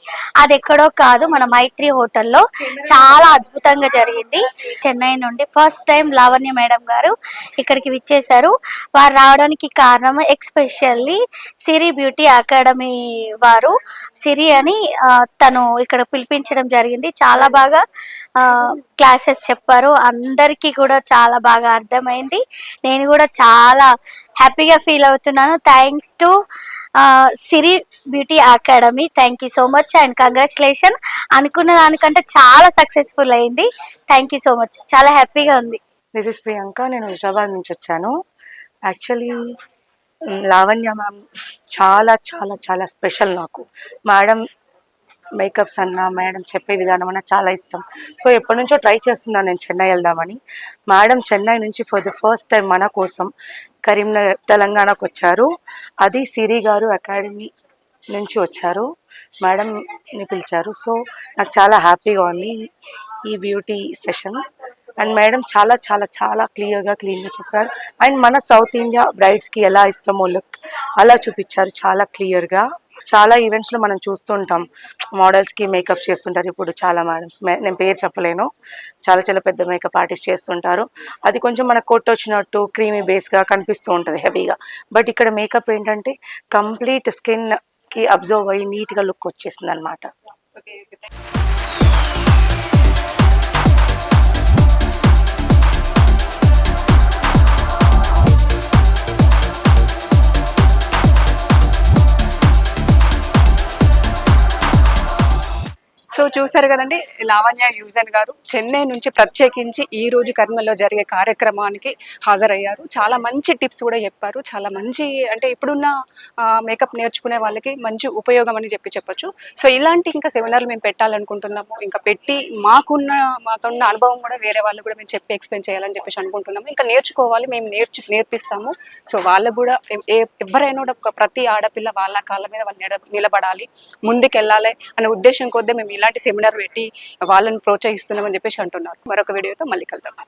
అది ఎక్కడో కాదు, మన మైత్రి హోటల్లో. చాలా అద్భుతంగా జరిగింది. చెన్నై నుండి ఫస్ట్ టైం లావణ్య మేడం గారు ఇక్కడికి విచ్చేశారు. వారు రావడానికి కారణం ఎక్స్పెషల్లీ సిరి బ్యూటీ అకాడమీ వారు, సిరి అని తను ఇక్కడ పిలిపించడం జరిగింది. చాలా బాగా క్లాసెస్ చెప్పారు, అందరికీ కూడా చాలా బాగా అర్థమైంది. నేను కూడా చాలా హ్యాపీగా ఫీల్ అవుతున్నాను. Thanks to Siri beauty academy. Thank you so much and congratulation. అనుకున్న దానికంటే చాలా సక్సెస్ఫుల్ అయింది. థ్యాంక్ యూ సో మచ్, చాలా హ్యాపీగా ఉంది. దిస్ ఇస్ ప్రియాంక, నేను హైదరాబాద్ నుంచి వచ్చాను. యాక్చువల్లీ లావణ్య మ్యామ్ చాలా చాలా చాలా స్పెషల్ నాకు. మేడం మేకప్స్ అన్న, మేడం చెప్పే విధానం అన్న చాలా ఇష్టం. సో ఎప్పటి నుంచో ట్రై చేస్తున్నాను నేను చెన్నై వెళ్దామని. మేడం చెన్నై నుంచి ఫర్ ద ఫస్ట్ టైం మన కోసం కరీంనగర్ తెలంగాణకు వచ్చారు. అది సిరి గారు అకాడమీ నుంచి వచ్చారు, మేడంని పిలిచారు. సో నాకు చాలా హ్యాపీగా ఉంది ఈ బ్యూటీ సెషన్. అండ్ మేడం చాలా చాలా చాలా క్లియర్గా క్లీన్గా చెప్పారు. అండ్ మన సౌత్ ఇండియా బ్రైడ్స్కి ఎలా ఇష్టమో లుక్ అలా చూపించారు చాలా క్లియర్గా. చాలా ఈవెంట్స్లో మనం చూస్తుంటాం, మోడల్స్కి మేకప్ చేస్తుంటారు. ఇప్పుడు చాలా మేడమ్స్, నేను పేరు చెప్పలేను, చాలా చాలా పెద్ద మేకప్ ఆర్టిస్ట్ చేస్తుంటారు. అది కొంచెం మనకు కొట్టొచ్చినట్టు క్రీమీ బేస్గా కనిపిస్తూ ఉంటుంది హెవీగా. బట్ ఇక్కడ మేకప్ ఏంటంటే కంప్లీట్ స్కిన్కి అబ్జర్వ్ అయ్యి నీట్గా లుక్ వచ్చేస్తుంది అనమాట. సో చూసారు కదండి, లావణ్య యూజన్ గారు చెన్నై నుంచి ప్రత్యేకించి ఈ రోజు కర్నూలులో జరిగే కార్యక్రమానికి హాజరయ్యారు. చాలా మంచి టిప్స్ కూడా చెప్పారు. చాలా మంచి, అంటే ఇప్పుడున్న మేకప్ నేర్చుకునే వాళ్ళకి మంచి ఉపయోగం అని చెప్పొచ్చు. సో ఇలాంటి ఇంకా సెమినార్లు మేము పెట్టాలనుకుంటున్నాము. ఇంకా పెట్టి మాకున్న అనుభవం కూడా వేరే వాళ్ళు కూడా మేము చెప్పి ఎక్స్ప్లెయిన్ చేయాలని చెప్పేసి అనుకుంటున్నాము. ఇంకా నేర్చుకోవాలి, మేము నేర్పిస్తాము. సో వాళ్ళకు కూడా ఎవరైనా కూడా ప్రతి ఆడపిల్ల వాళ్ళ కాళ్ళ మీద వాళ్ళు నిలబడాలి, ముందుకెళ్ళాలి అనే ఉద్దేశం కొద్దీ మేము ఇలాంటి సెమినార్ పెట్టి వాళ్ళని ప్రోత్సహిస్తున్నామని చెప్పేసి అంటున్నారు. మరొక వీడియోతో మళ్ళీ కలుద్దాం.